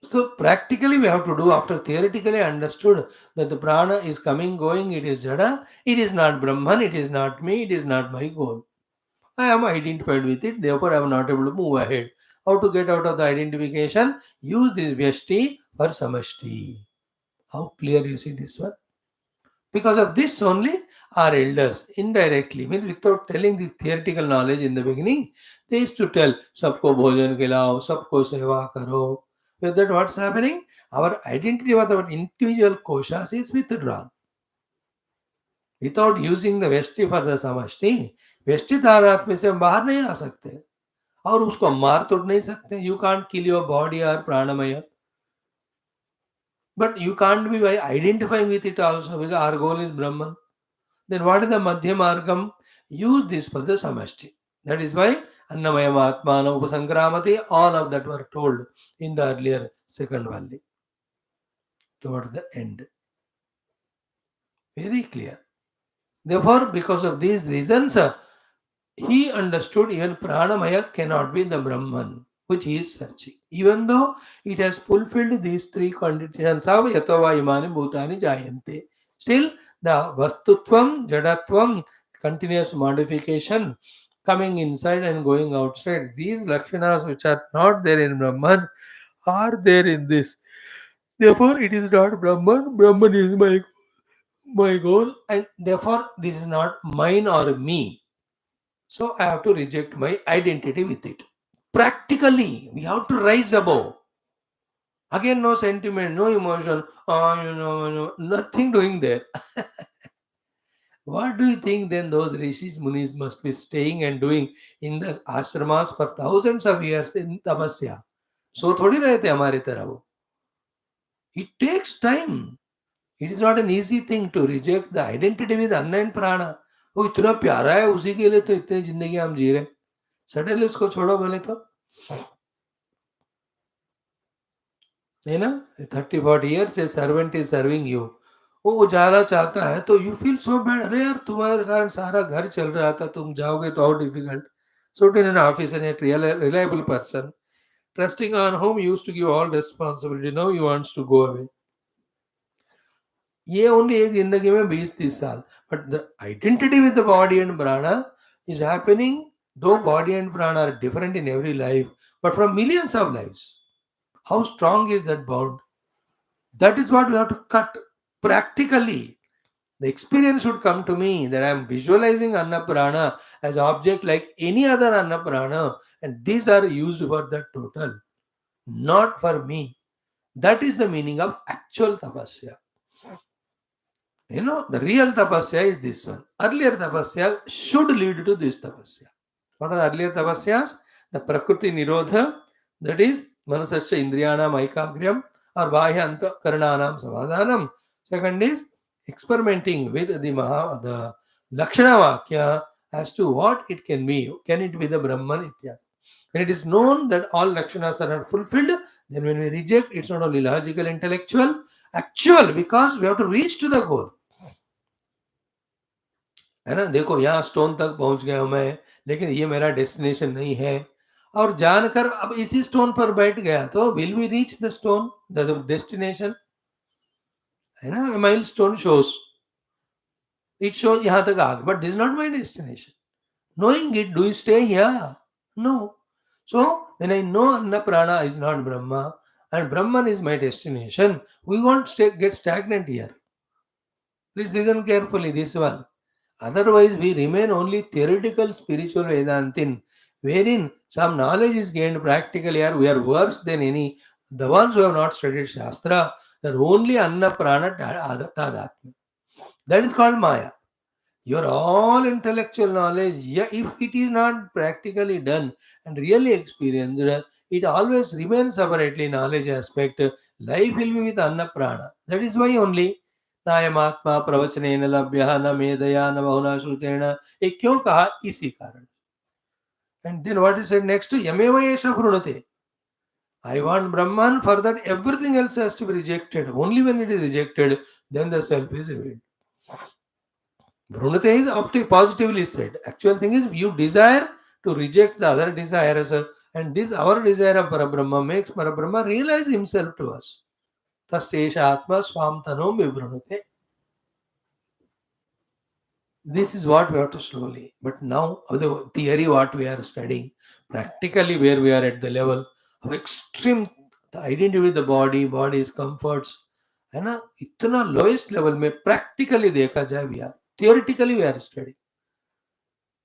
So practically we have to do, after theoretically understood that the prana is coming, going, it is jada, it is not Brahman, it is not me, it is not my goal. I am identified with it, therefore I am not able to move ahead. How to get out of the identification? Use this vyashti for samashti. How clear you see this one? Because of this only our elders indirectly, means without telling this theoretical knowledge in the beginning, they used to tell, Sabko bhojan khilao, sabko seva karo. With that, what's happening? Our identity of our individual koshas is withdrawn. Without using the व्यष्टि for the समष्टि, व्यष्टि तादात्म्य से हम बाहर नहीं आ सकते, और उसको मार तोड़ नहीं सकते. You can't kill your body और प्राणमय, but you can't be by identifying with it also, because our goal is ब्रह्मन. देन व्हाट इज द मध्य मार्गम? यूज दिस फॉर द समष्टि. दैट इज व्हाई अन्नमयम आत्मान उपसंक्रामति, all of that were told in the earlier second वल्ली towards the end. Very clear. Therefore, because of these reasons, he understood even Pranamaya cannot be the Brahman, which he is searching. Even though it has fulfilled these three conditions of Yatava Imani Bhutani Jayante. Still, the Vastutvam, Jadatvam, continuous modification, coming inside and going outside, these Lakshanas which are not there in Brahman are there in this. Therefore, it is not Brahman. Brahman is my goal, and therefore this is not mine or me. So I have to reject my identity with it. Practically, we have to rise above. Again, no sentiment, no emotion, nothing doing there. What do you think then those rishis, munis must be staying and doing in the ashramas for thousands of years in tapasya? So थोड़ी रहते हमारी तरह वो. It takes time. It is not an easy thing to reject the identity with Anna and Prana. वो इतना प्यारा है, उसी के लिए तो इतनी जिंदगी हम जी रहे. सडनली उसको छोड़ो बोले तो, है ना. 30-40 years से सर्वेंट इज सर्विंग यू, वो जाना चाहता है तो यू फील सो बैड. अरे यार, तुम्हारे कारण सारा घर चल रहा था, तुम जाओगे तो और difficult. So in an office and a reliable person, trusting on whom used to give all responsibility, now he wants to go away. ये ओनली एक जिंदगी में 20-30 साल. But the identity with the body and प्राणा is happening, though body and prana are different in every life, but from millions of lives. How strong is that bond? That is what we have to cut practically. The experience should come to me that I am visualizing Anna Prana as object like any other Anna Prana, and these are used for the total, not for me. That is the meaning of actual tapasya. The real tapasya is this one. Earlier tapasya should lead to this tapasya. What are the earlier tapasyas? The prakriti nirodha, that is manasasya indriyanam aikagryam or bahya anta karananam samadhanam. Second is experimenting with the lakshana vakya as to what it can be. Can it be the Brahman ityad? When it is known that all lakshanas are not fulfilled, then when we reject, it's not only logical, intellectual, actual, because we have to reach to the goal. है ना. देखो, यहाँ stone तक पहुंच गया हूं मैं, लेकिन ये मेरा डेस्टिनेशन नहीं है, और जानकर अब इसी स्टोन पर बैठ गया तो will we reach the stone, the destination, है ना. माइलस्टोन शोस It shows यहाँ तक आ गए. But this is not my destination. Knowing it, do you stay here? No. So when I know Anna Prana is not Brahma and Brahman is my destination, we won't get stagnant here. Please listen carefully this one. Otherwise, we remain only theoretical spiritual Vedantin, wherein some knowledge is gained practically, or we are worse than any. The ones who have not studied Shastra, that only Anna Prana Tadatma. That is called Maya. Your all intellectual knowledge, yeah, if it is not practically done and really experienced, it always remains separately knowledge aspect. Life will be with Anna Prana. That is why only नायमात्मा प्रवचनेन लभ्यः न मेधया न बहुना श्रुतेन ये क्यों कहा इसी कारण. And then what is said next? यमेव एष वृणुते. I want Brahman, for that everything else has to be rejected. Only when it is rejected, then the self is revealed. Vrunate is positively said. Actual thing is you desire to reject the other desires, and this our desire of Parabrahma makes Parabrahma realize himself to us. Tasesha Atma Swam Tanom Vivrunate. This is what we have to slowly. But now, the theory what we are studying, practically where we are at the level of extreme, the identity with the body is comforts, है ना, इतना lowest level में practically देखा जाए we are, theoretically we are studying.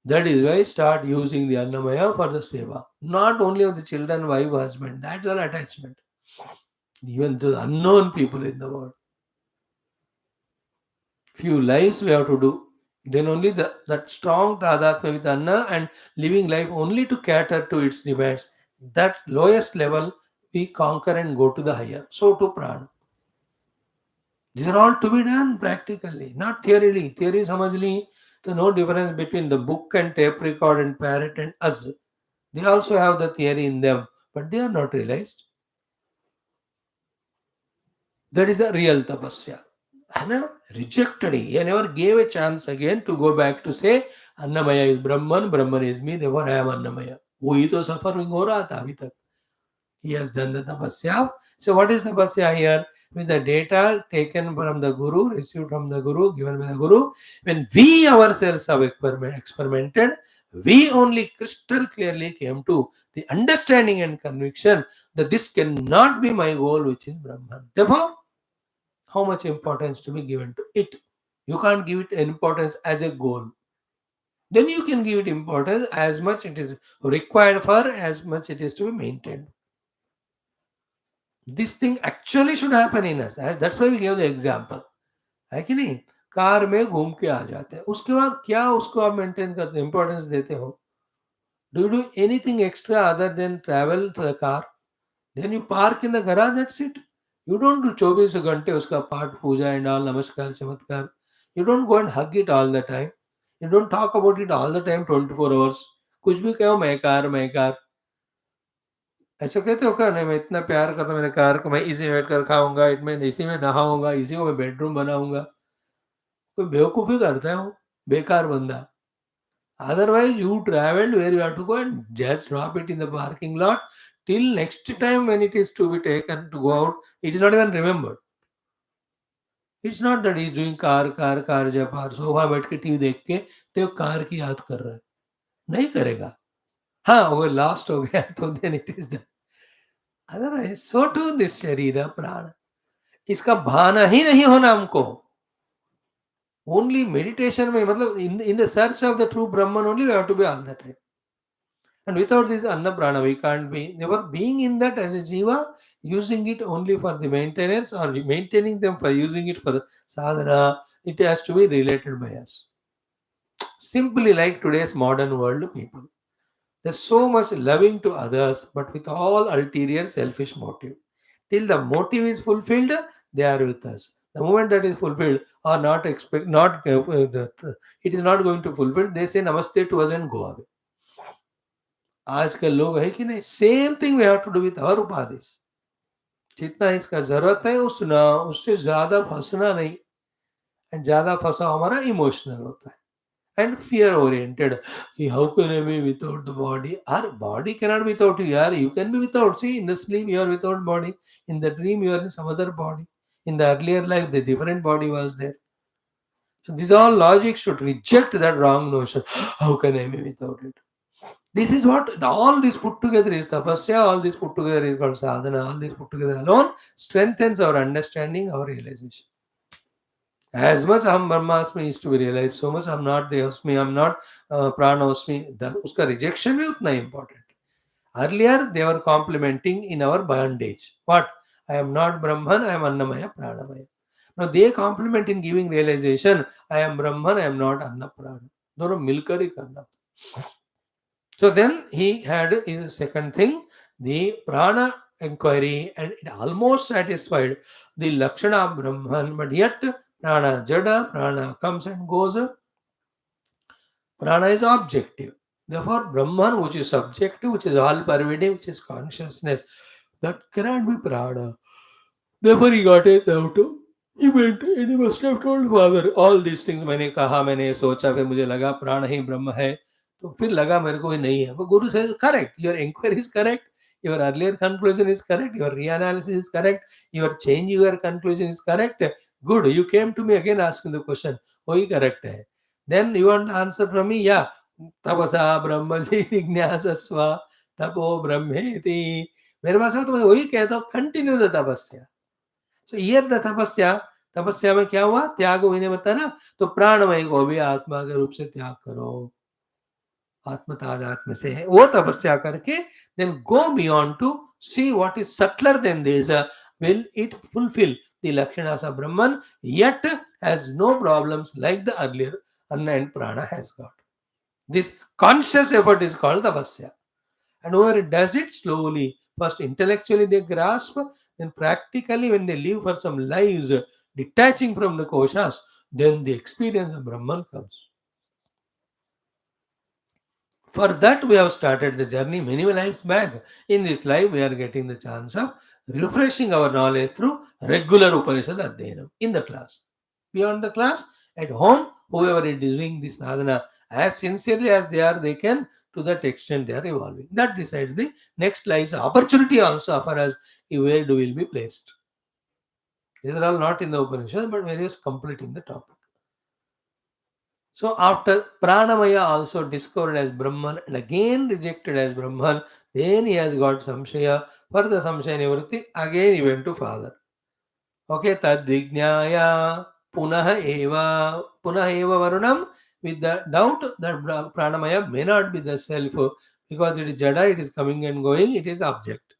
That is why start using the Annamaya for the seva. Not only of the children, wife, husband, that's all attachment. Even to the unknown people in the world. Few lives we have to do. Then only that strong Tadatma with Anna and living life only to cater to its demands. That lowest level we conquer and go to the higher. So to Prana. These are all to be done practically, not theoretically. Theory samajli, so no difference between the book and tape record and parrot and us. They also have the theory in them, but they are not realized. That is a real tapasya. Anna rejected. He never gave a chance again to go back to say Annamaya is Brahman, Brahman is me, therefore I am Annamaya. वही तो suffering हो रहा था अभी तक. He has done the tapasya. So what is tapasya here? With the data taken from the Guru, received from the Guru, given by the Guru, when we ourselves have experimented, we only crystal clearly came to the understanding and conviction that this cannot be my goal, which is Brahman. Therefore, how much importance to be given to it? You can't give it importance as a goal. Then you can give it importance as much it is required for, as much it is to be maintained. This thing actually should happen in us. That's why we gave the example. है कि नहीं? Car में घूम के आ जाते हैं, उसके बाद क्या उसको आप मेंटेन करते हो, इंपॉर्टेंस देते हो? Do you do anything extra other than travel for the car? Then you park in the garage, that's it. You don't do 24 घंटे उसका पाठ पूजा एंड ऑल नमस्कार चमत्कार. You don't go and hug it all the time. You don't talk about it all the time 24 hours. कुछ भी कहो मैं कार. ऐसा कहते हो क्या? नहीं, मैं इतना प्यार करता हूँ मेरे कार को, मैं इसी में बैठ कर खाऊंगा, मैं इसी में नहाऊंगा, इसी को मैं बेडरूम बनाऊंगा. कोई बेवकूफ़ी करता है वो, बेकार बंदा. Otherwise, you traveled where you have to go and just drop it in the parking lot till next time when it is to be taken to go out. It is not even remembered. It's not that he is doing car जब sofa बैठ के TV देख के तो car की याद कर रहा है. नहीं करेगा. हाँ, वो लास्ट हो गया तो then it is done. Otherwise, so too this शरीर प्राण, इसका भाना ही नहीं होना हमको. Only meditation में, मतलब in the search of the true Brahman only we have to be all the time. And without this Anna Prana, we can't be. Never being in that as a Jiva, using it only for the maintenance or maintaining them for using it for the sadhana, it has to be related by us. Simply like today's modern world people. There's so much loving to others, but with all ulterior selfish motive. Till the motive is fulfilled, they are with us. The moment that is fulfilled or not expect, not it is not going to fulfill, they say namaste to us and go away. आजकल लोग है कि नहीं, same thing we have to do with our उपाधिस. जितना इसका जरूरत है उतना, उससे ज्यादा फंसना नहीं. एंड ज्यादा फंसा हमारा इमोशनल होता है एंड फियर ओरिएंटेड कि how can I be without the body. Our body can not without you यार. You can be without. See in the sleep you are without body, in the dream you are in some other body, in the earlier life the different body was there. So these all logic should reject that wrong notion. How can I be without it? This is what all this put together is tapasya, all this put together is called sadhana, all this put together alone strengthens our understanding, our realization. As much Aham Brahmasmi is to be realized, so much I'm not Devasmi, I'm not Pranavasmi. Uska rejection is utna important. Earlier, they were complementing in our bondage. What? I am not Brahman, I am Annamaya, Pranamaya. Now they complement in giving realization. I am Brahman, I am not Anna Prana. दोनों मिलकर ही करना. So then he had his second thing, the prana inquiry, and it almost satisfied the Lakshana of Brahman, but yet prana jada, prana comes and goes. Prana is objective. Therefore, Brahman, which is subjective, which is all pervading, which is consciousness, that cannot be prana. Therefore, he got it out. He went and he must have told father all these things. मैंने कहा, मैंने ये सोचा, फिर मुझे लगा प्राण ही ब्रह्म है, तो फिर लगा मेरे को ये नहीं है. But Guru says, correct, your inquiry is correct, your earlier conclusion is correct, your reanalysis is correct, your change your conclusion is correct. Good, you came to me again asking the question, वही correct है. Then you want answer from me, yeah, तपसा ब्रह्म जी जिज्ञासस्व तपो ब्रह्मेति. मेरे पास है तो मैं वही कहता हूँ, कंटिन्यू द तपस्या. So here the तपस्या में क्या हुआ, त्याग हुई ने बताया ना. तो प्राणमय को भी आत्मा के रूप से त्याग करो, आत्म तादात्म्य से है वो तपस्या करके then go beyond to see what is subtler than this. Will it fulfill the lakshanas of Brahman yet has no problems like the earlier Anna and Prana has got. This conscious effort is called tapasya. And whoever does it slowly, first intellectually they grasp, then practically when they live for some lives, detaching from the koshas, then the experience of Brahman comes. For that we have started the journey many lives back. In this life we are getting the chance of refreshing our knowledge through regular Upanishad Adhyanam in the class. Beyond the class, at home, whoever is doing this sadhana as sincerely as they can, to that extent they are evolving. That decides the next life's opportunity also for us, where do we will be placed. These are all not in the Upanishad, but we are just completing the topic. So after Pranamaya also discovered as Brahman and again rejected as Brahman, then he has got Samshaya. For the Samshaya Nivritti, again he went to father. Okay, Tadvijnaya Punah eva Varunam, with the doubt that Pranamaya may not be the self, because it is Jada, it is coming and going, it is object.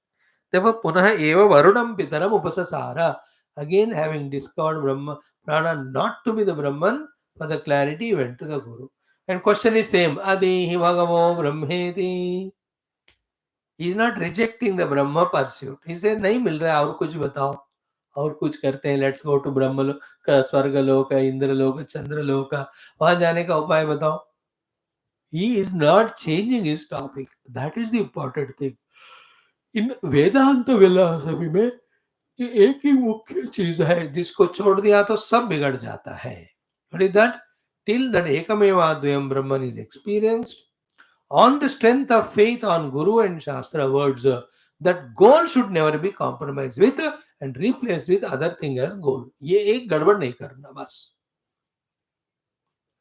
Therefore, Punah eva Varunam Pitaram Upasasara. Again, having discovered Brahma, Prana not to be the Brahman, for the clarity he went to the Guru. And question is same. Adi Bhagavo Brahmeti. He is not rejecting the Brahma pursuit. He said, नहीं मिल रहा है और कुछ बताओ, और कुछ करते हैं, लेट्स गो टू ब्रह्मलोक का, स्वर्गलोक का, इंद्रलोक, चंद्रलोक का, वहां जाने का उपाय बताओ. He is not changing his topic. That is the important thing. In Vedanta philosophy में ये एक ही मुख्य चीज है, जिसको छोड़ दिया तो सब बिगड़ जाता है. What is that? Till that Ekameva Advayam Brahman is experienced, on the strength of faith on Guru and Shastra words, that goal should never be compromised with and replaced with other thing as goal. ये एक गड़बड़ नहीं करना. बस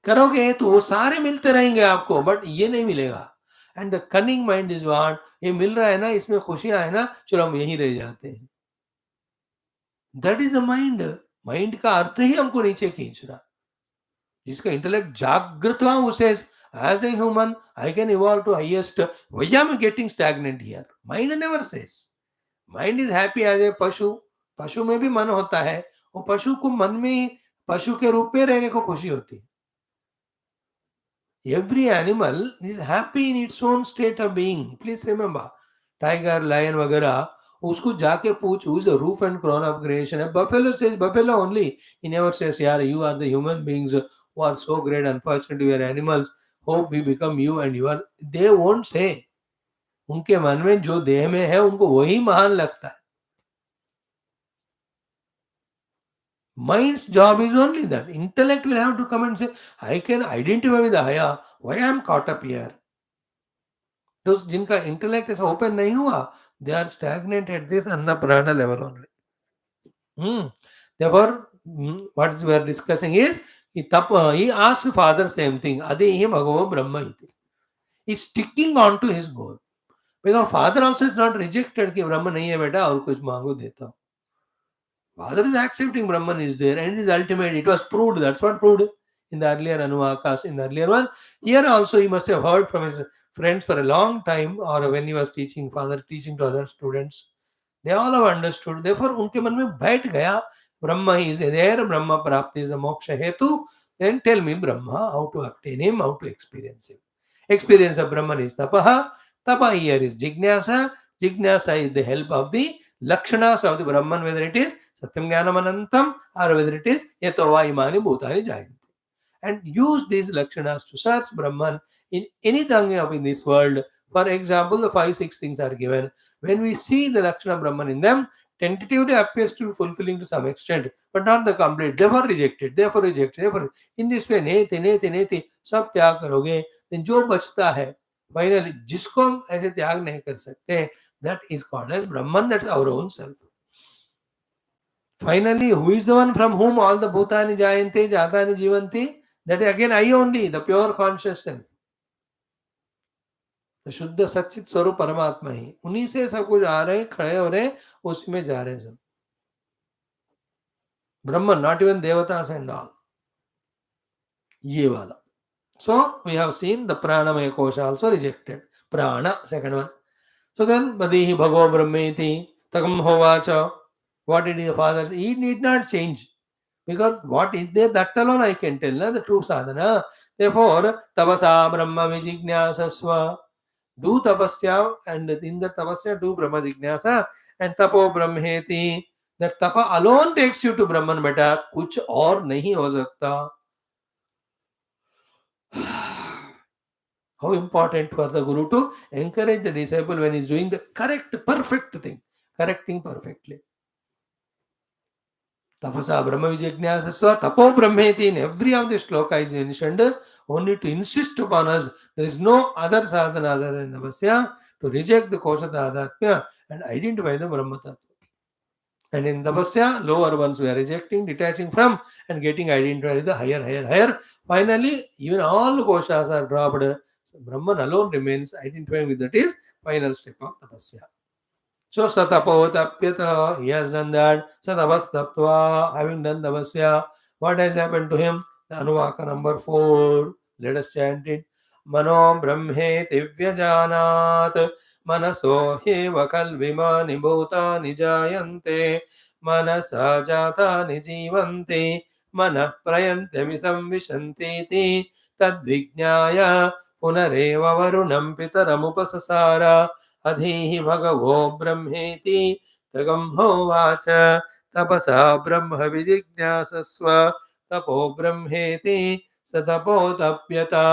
करोगे तो वो सारे मिलते रहेंगे आपको, बट ये नहीं मिलेगा. And the cunning mind is what, ये मिल रहा है ना, इसमें खुशियां है ना, चलो हम यहीं रह जाते हैं. That is the mind. Mind का अर्थ ही हमको नीचे खींचना. जिसका इंटेलेक्ट जागृत हुआ, उसे as a human I can evolve to highest. Why am I getting stagnant here? Mind never says. Mind is happy as a पशु. पशु में भी मन होता है, वो पशु को मन में पशु के रूप में रहने को खुशी होती है. Every animal is happy in its own state of being. Please remember, tiger, lion वगैरह, उसको जाके पूछ who is the roof and crown of creation. A buffalo says buffalo only. He never says, यार you are the human beings who are so great. Unfortunately we are animals. Hope we become you and you are. They won't say. उनके मन में जो देह में है उनको वही महान लगता है. Mind's job is only that. Intellect will have to come and say, I can identify with Aya. Why I am caught up here? Those जिनका intellect is open नहीं हुआ, they are stagnant at this anna prana level only. Therefore, what we are discussing is He asked father same thing. Adehi bhagavo brahma iti. He's sticking on to his goal. Because father also is not rejected कि ब्रह्म नहीं है बेटा और कुछ मांगो देता हूँ. Father is accepting Brahman is there and it is ultimate. It was proved. That's what proved in the earlier Anuvakas, in the earlier one. Here also he must have heard from his friends for a long time, or when he was teaching, father teaching to other students. They all have understood. Therefore, उनके मन में बैठ गया, Brahma is there, Brahma Prapti is a moksha hetu. Then tell me Brahma, how to obtain him, how to experience him. Experience of Brahman is tapaha. Tapa here is jignasa. Jignasa is the help of the lakshanas of the Brahman, whether it is Satyam Jnanam Anantam or whether it is Yatova Imani Bhutani Jayanti. And use these lakshanas to search Brahman in anything of in this world. For example, the 5-6 things are given. When we see the lakshana Brahman in them, tentatively appears to be fulfilling to some extent, but not the complete. Therefore rejected, therefore rejected, therefore in this way नेति नेति नेति सब त्याग करोगे, then जो बचता है finally जिसको हम ऐसे त्याग नहीं कर सकते, that is called as Brahman. That's our own self. Finally, who is the one from whom all the bhutani jayante, jatani jivanti? That is again I only, the pure conscious self. The शुद्ध सच्चित स्वरूप परमात्मा ही, उन्हीं से सब कुछ आ रहे, खड़े हो रहे, उसी में जा रहे सब. Brahman, not even devatas and all. ये वाला. So we have seen the pranamaya kosha also rejected. Prana, second one. So then, Badihi Bhagavo Brahmeti, Takam Hovacha. What did the father say? He need not change. Because what is there, that alone I can tell, na, the true sadhana. Therefore, Tavasa Brahma Vijignyasasva. Do tapasya, and in the tapasya do Brahma Jignasa, and Tapo Brahmeti. That tapa alone takes you to Brahman beta. Kuch और नहीं हो सकता. How important for the Guru to encourage the disciple when he is doing the correct, perfect thing, correcting perfectly. Tapasa Brahma Vijnasasva Tapo Brahmeti. In every of the shloka is mentioned only to insist upon us. There is no other sadhana other than tapasya to reject the kosha tadatmya and identify the Brahma Tattva. And in tapasya, lower ones we are rejecting, detaching from, and getting identified with the higher. Finally, even all koshas are dropped. So Brahman alone remains identified with that is final step of tapasya. So Satapotapyata, he has done that. Satavastaptva, having done tapasya, what has happened to him? The Anuvaka number 4. Let us chant it. Mano Brahme Divyajanat Manaso Heva Kalvimani Bhutani Jayante Manasa Jatani Jivanti Mana Prayantami Samvishanti Tadvijnaya Punareva Varunam Pitaramupasasara अधीहि भगवो ब्रह्मेति तगम्होवाच तपसा ब्रह्म विजिज्ञासस्व तपो ब्रह्मेति स तपोतप्यता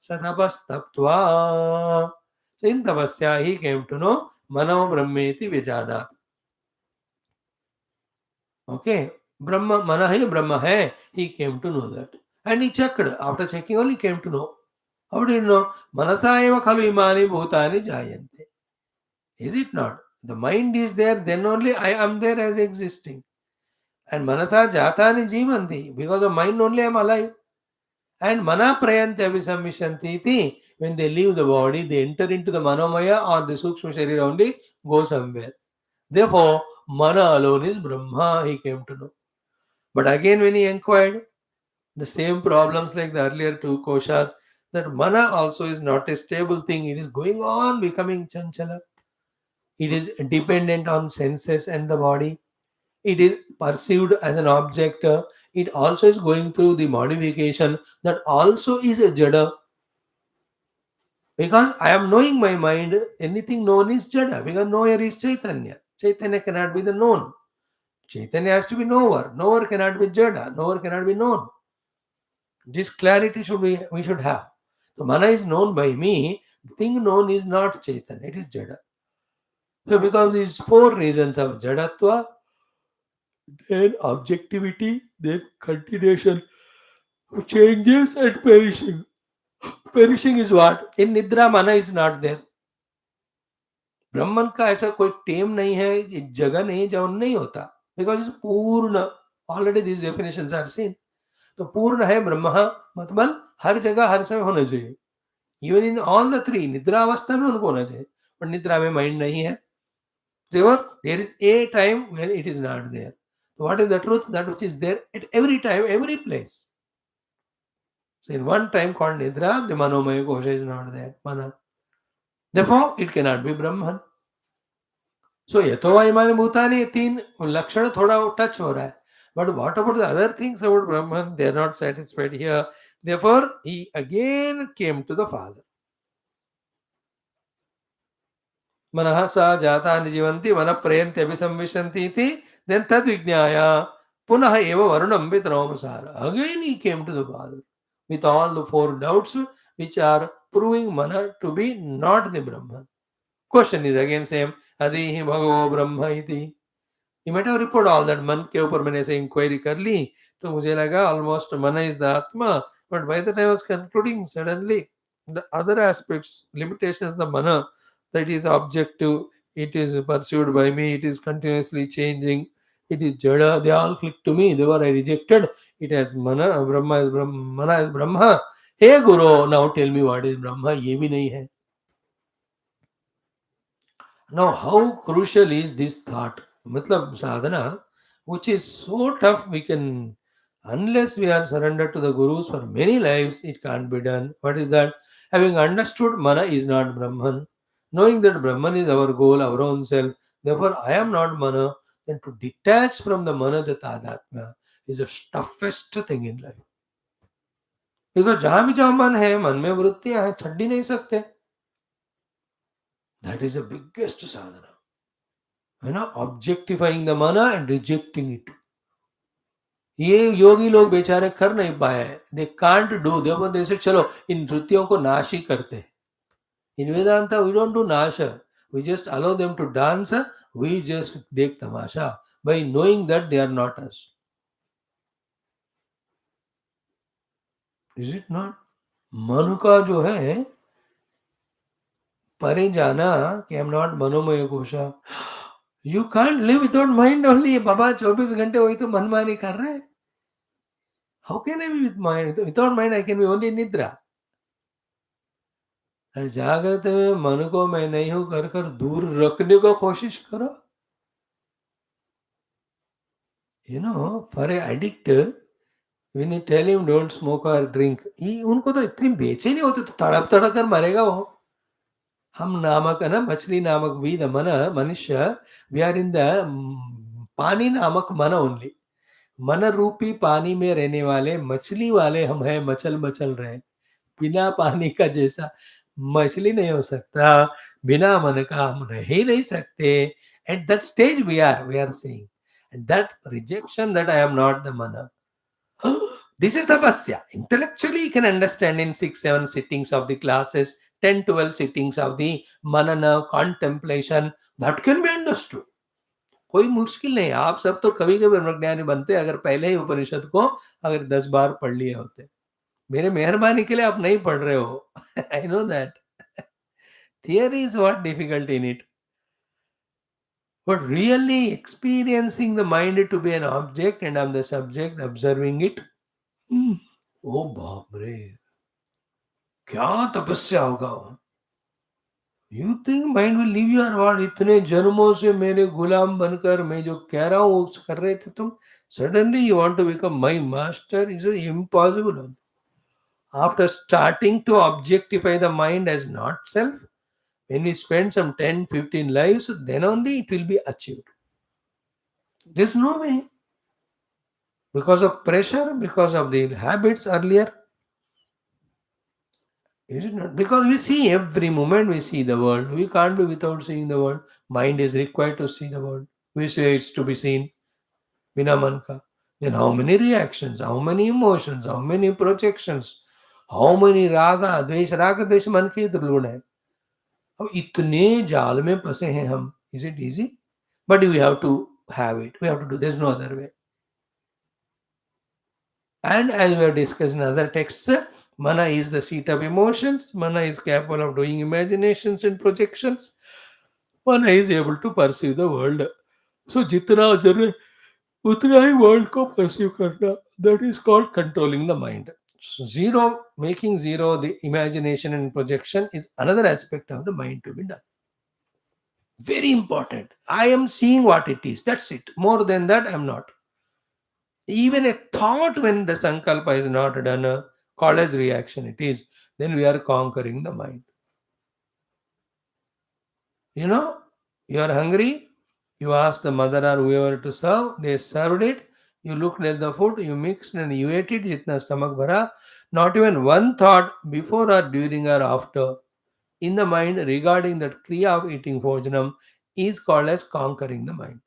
स तपस्तप्त्वा. So in tapasya he came to know mano brahmeti vijanat. Okay, Brahma, mana hai Brahma hai. He came to know that. And he checked. After checking only came to know. How do you know? Manasa eva khalu imani bhutani jayante. Is it not? The mind is there, then only I am there as existing. And manasa jatani jivanti. Because of mind only I am alive. And mana prayanti abhisamvishanti iti. When they leave the body, they enter into the manomaya or the sukshma sharira only, go somewhere. Therefore, mana alone is Brahma, he came to know. But again, when he inquired, the same problems like the earlier two koshas, that mana also is not a stable thing. It is going on becoming chanchala. It is dependent on senses and the body. It is perceived as an object. It also is going through the modification. That also is a jada. Because I am knowing my mind, anything known is jada. Because knower is Chaitanya. Chaitanya cannot be the known. Chaitanya has to be knower. Knower cannot be jada. Knower cannot be known. This clarity we should have. So mana is known by me. The thing known is not Chaitanya. It is jada. So because of these 4 reasons of jadatva, then objectivity, then continuation of changes and perishing. Perishing is what? In Nidra, mana is not there. ब्रह्मन का ऐसा कोई टेम नहीं है, जगह नहीं जहाँ नहीं होता. Because it's पूर्ण. Already these definitions are seen. तो पूर्ण है ब्रह्म मतलब हर जगह हर समय होना चाहिए, even in all the three, निद्रा अवस्था में उनको होना चाहिए, पर निद्रा में माइंड नहीं है, there is a time when it is not there. What is the truth? That which is there at every time, every place. So in one time called Nidra, the Manomaya Kosha is not there. Mana. Therefore, it cannot be Brahman. So यथोवा इमानि भूतानि, ये तीन लक्षण थोड़ा touch हो रहा है. But what about the other things about Brahman? They are not satisfied here. Therefore, he again came to the Father. मनः सा जातानि जीवन्ति मनः प्रयन्ति अभिसंविशन्ति इति, then तद विज्ञाय पुनः एव वरुणं पितरोपसार. Again he came to the Father with all the four doubts which are proving mana to be not the Brahman. Question is again same. Adihi bhagavo brahma iti. You might have report all that. मन के ऊपर मैंने ऐसे inquiry कर ली तो मुझे लगा almost mana is the atma, but by the time I was concluding, suddenly the other aspects, limitations, the mana, that is objective, it is pursued by me, it is continuously changing, it is jada, they all click to me, they were I rejected it as mana. Brahma is brahma, mana is brahma. Hey Guru, now tell me what is brahma. ये भी नहीं है. Now, how crucial is this thought? Matlab sadhana, which is so tough, we can, unless we are surrendered to the gurus for many lives, it can't be done. What is that? Having understood mana is not Brahman, knowing that Brahman is our goal, our own self, therefore I am not mana, then to detach from the mana, the tadatma, is the toughest thing in life. Because जहां भी जहां मन है, मन में वृत्तियां हैं, छड्डी नहीं सकते. That is the biggest sadhana. है ना, ऑब्जेक्टिफाइंग द माना एंड रिजेक्टिंग इट. ये योगी लोग बेचारे कर नहीं पाए. They can't do. देखो जैसे चलो इन वृत्तियों को नाश ही करते हैं. In Vedanta we don't do नाश, we just allow them to dance, we just देख तमाशा by knowing that they are not us. Is it not? मन का जो है परे जाना कि आई एम नॉट मनोमय कोशा. You can't live without mind only. बाबा 24 घंटे वही तो मनमानी कर रहे हैं. How can I be with mind? Without mind, I can be only nidra. और जागृत में मन को मैं नहीं हूं कर कर दूर रखने को कोशिश करो. You know, for an addict, when you tell him don't smoke or drink, उनको तो इतनी बेचैनी होती, तो तड़प तड़प कर मरेगा वो. हम नामक है ना, मछली नामक वी द मन मनुष्य, वी आर इन द पानी नामक मन ओनली. मन रूपी पानी में रहने वाले मछली वाले हम हैं, मचल मचल रहे. बिना पानी का जैसा मछली नहीं हो सकता, बिना मन का हम रह ही नहीं सकते. At that stage we are saying, and that rejection that I am not the मन. This is tapasya. Intellectually you can understand in 6-7 sittings of the classes, 10-12 sittings of the manana contemplation, that can be understood. कोई मुश्किल नहीं. आप सब तो कभी कभी ब्रह्मज्ञानी बनते अगर पहले ही उपनिषद को अगर 10 बार पढ़ लिए होते. मेरे मेहरबानी के लिए आप नहीं पढ़ रहे हो. I know that. Theory is what difficult in it. But really experiencing the mind to be an object and I'm the subject, observing it. ओ बाप रे, क्या तपस्या होगा. You think mind will leave you और व्हाट? इतने जन्मों से मेरे गुलाम बनकर मैं जो कह रहा हूँ वो कर रहे थे तुम, suddenly you want to become my master. It's impossible. After starting to objectify the mind as not self, when we spend some 10-15 lives, then only it will be achieved. There's no way. Because of pressure, because of the habits earlier. Is it not? Because we see every moment, we see the world. We can't be without seeing the world. Mind is required to see the world. We say it's to be seen. Bina man ka. Then how many reactions, how many emotions, how many projections, how many raga, dvesh man के द्रलुण है. अब इतने जाल में फंसे हैं हम. Is it easy? But we have to have it. We have to do. There's no other way. And as we have discussed in other texts, mana is the seat of emotions. Mana is capable of doing imaginations and projections. Mana is able to perceive the world. So jitna उतना ही world को pursue करना. That is called controlling the mind. So zero, making zero the imagination and projection is another aspect of the mind to be done. Very important. I am seeing what it is. That's it. More than that, I'm not. Even a thought when the sankalpa is not done, called as reaction, it is. Then we are conquering the mind. You know, you are hungry, you ask the mother or whoever to serve, they served it, you looked at the food, you mixed and you ate it, jitna stomach bhara, not even one thought before or during or after in the mind regarding that kriya of eating bhojanam is called as conquering the mind.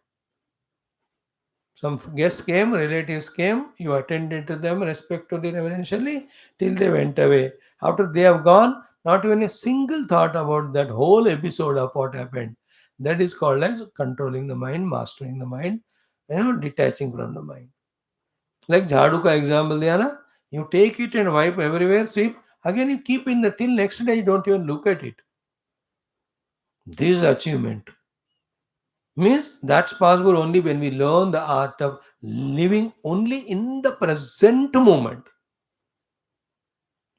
Some guests came, relatives came, you attended to them respectfully, reverentially, till they went away. After they have gone, not even a single thought about that whole episode of what happened. That is called as controlling the mind, mastering the mind, detaching from the mind. Like Jhadu ka example diya na, you take it and wipe everywhere, sweep, again you keep in the till next day you don't even look at it. This achievement means that's possible only when we learn the art of living only in the present moment,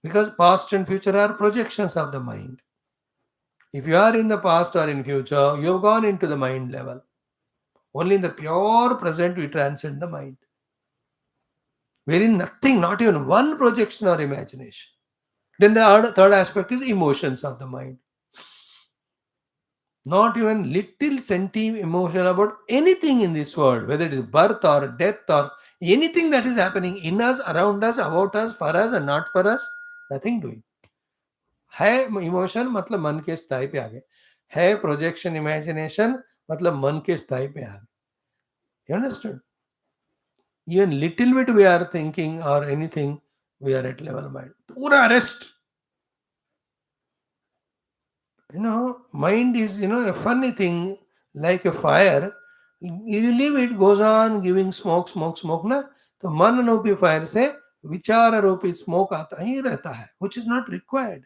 because past and future are projections of the mind. If you are in the past or in future, you have gone into the mind level. Only in the pure present we transcend the mind, wherein nothing, not even one projection or imagination. Then the third aspect is emotions of the mind. Not even little sentiment emotion about anything in this world, whether it is birth or death or anything that is happening in us, around us, about us, for us and not for us, nothing doing. है emotion मतलब मन के स्थाई पे आ गए, है projection imagination मतलब मन के स्थाई पे आ गए. You understood? Even little bit we are thinking or anything, we are at level mind. Pura rest. Mind is a funny thing, like a fire. You leave it, goes on giving smoke smoke smoke ना, तो मन रूपी fire से विचार रूपी smoke आता ही रहता है, which is not required.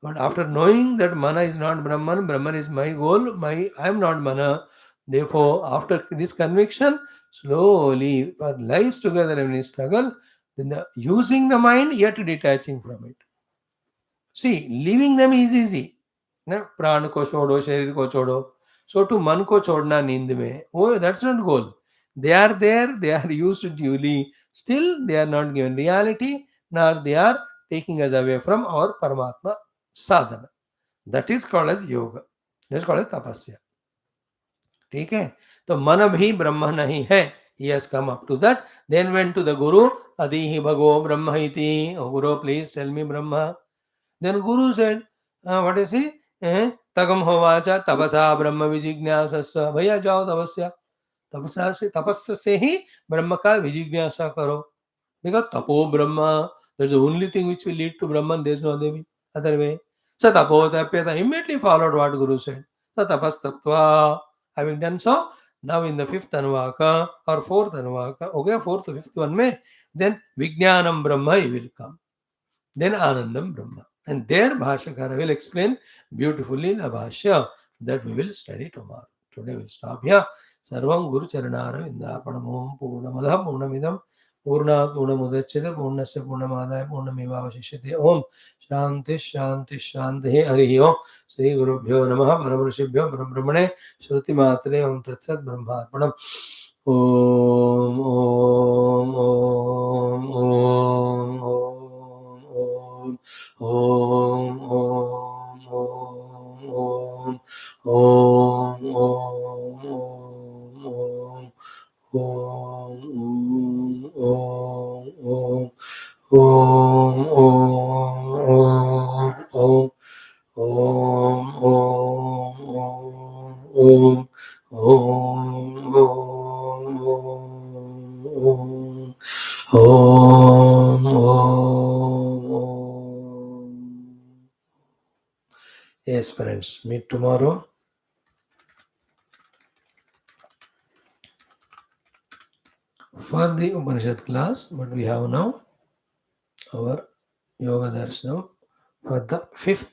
But after knowing that mana is not Brahman, Brahman is my goal, I am not mana. Therefore, after this conviction, slowly for lives together when we struggle, then using the mind yet detaching from it. See, leaving them is easy. ना प्राण को छोड़ो, शरीर को छोड़ो. So to मन को छोड़ना नींद में, oh, that's not goal. They are there, they are used duly. Still, they are not given reality, nor they are taking us away from our Paramatma sadhana. That is called as yoga. That is called as tapasya. ठीक है, तो मन भी ब्रह्म नहीं है. He has come up to that. Then went to the Guru. Adihi bhago brahma iti. Oh, Guru, please tell me Brahma. Then Guru said, what is he? Tagam hovacha tapasa brahma vijignasasya. भैया जाओ तपस्या, तपस्या से ही ब्रह्म का विजिज्ञासा करो. Because tapo brahma, that's the only thing which will lead to Brahman. There is no other way. So tapo tapyata immediately followed what Guru said. So tapas taptva. Having done so, now in the fifth anuvaka or fourth anuvaka, okay, fourth or fifth one may, then Vijnanam Brahma will come. Then Anandam Brahma. And there Bhashyakara will explain beautifully in the Bhashya that we will study tomorrow. Today we'll stop here. Sarvam Guru Charanara Vindapanamom Purnamada Purnamidam Purna Purnamudachita Purnasya Purnamadaya Purnamivavashishyate Om Shanti Shanti Shanti Hari Om Sri Guru Bhyo Namaha Paravrashibhyo Brahmane Shruti Matre Om Tatsat Brahmatmanam Om Om Om Om Om Om Om Om Om Om Om Om Om Om Om Om Om Om Om Yes, friends, meet tomorrow for the Upanishad class, but we have now our Yoga Darshanam for the fifth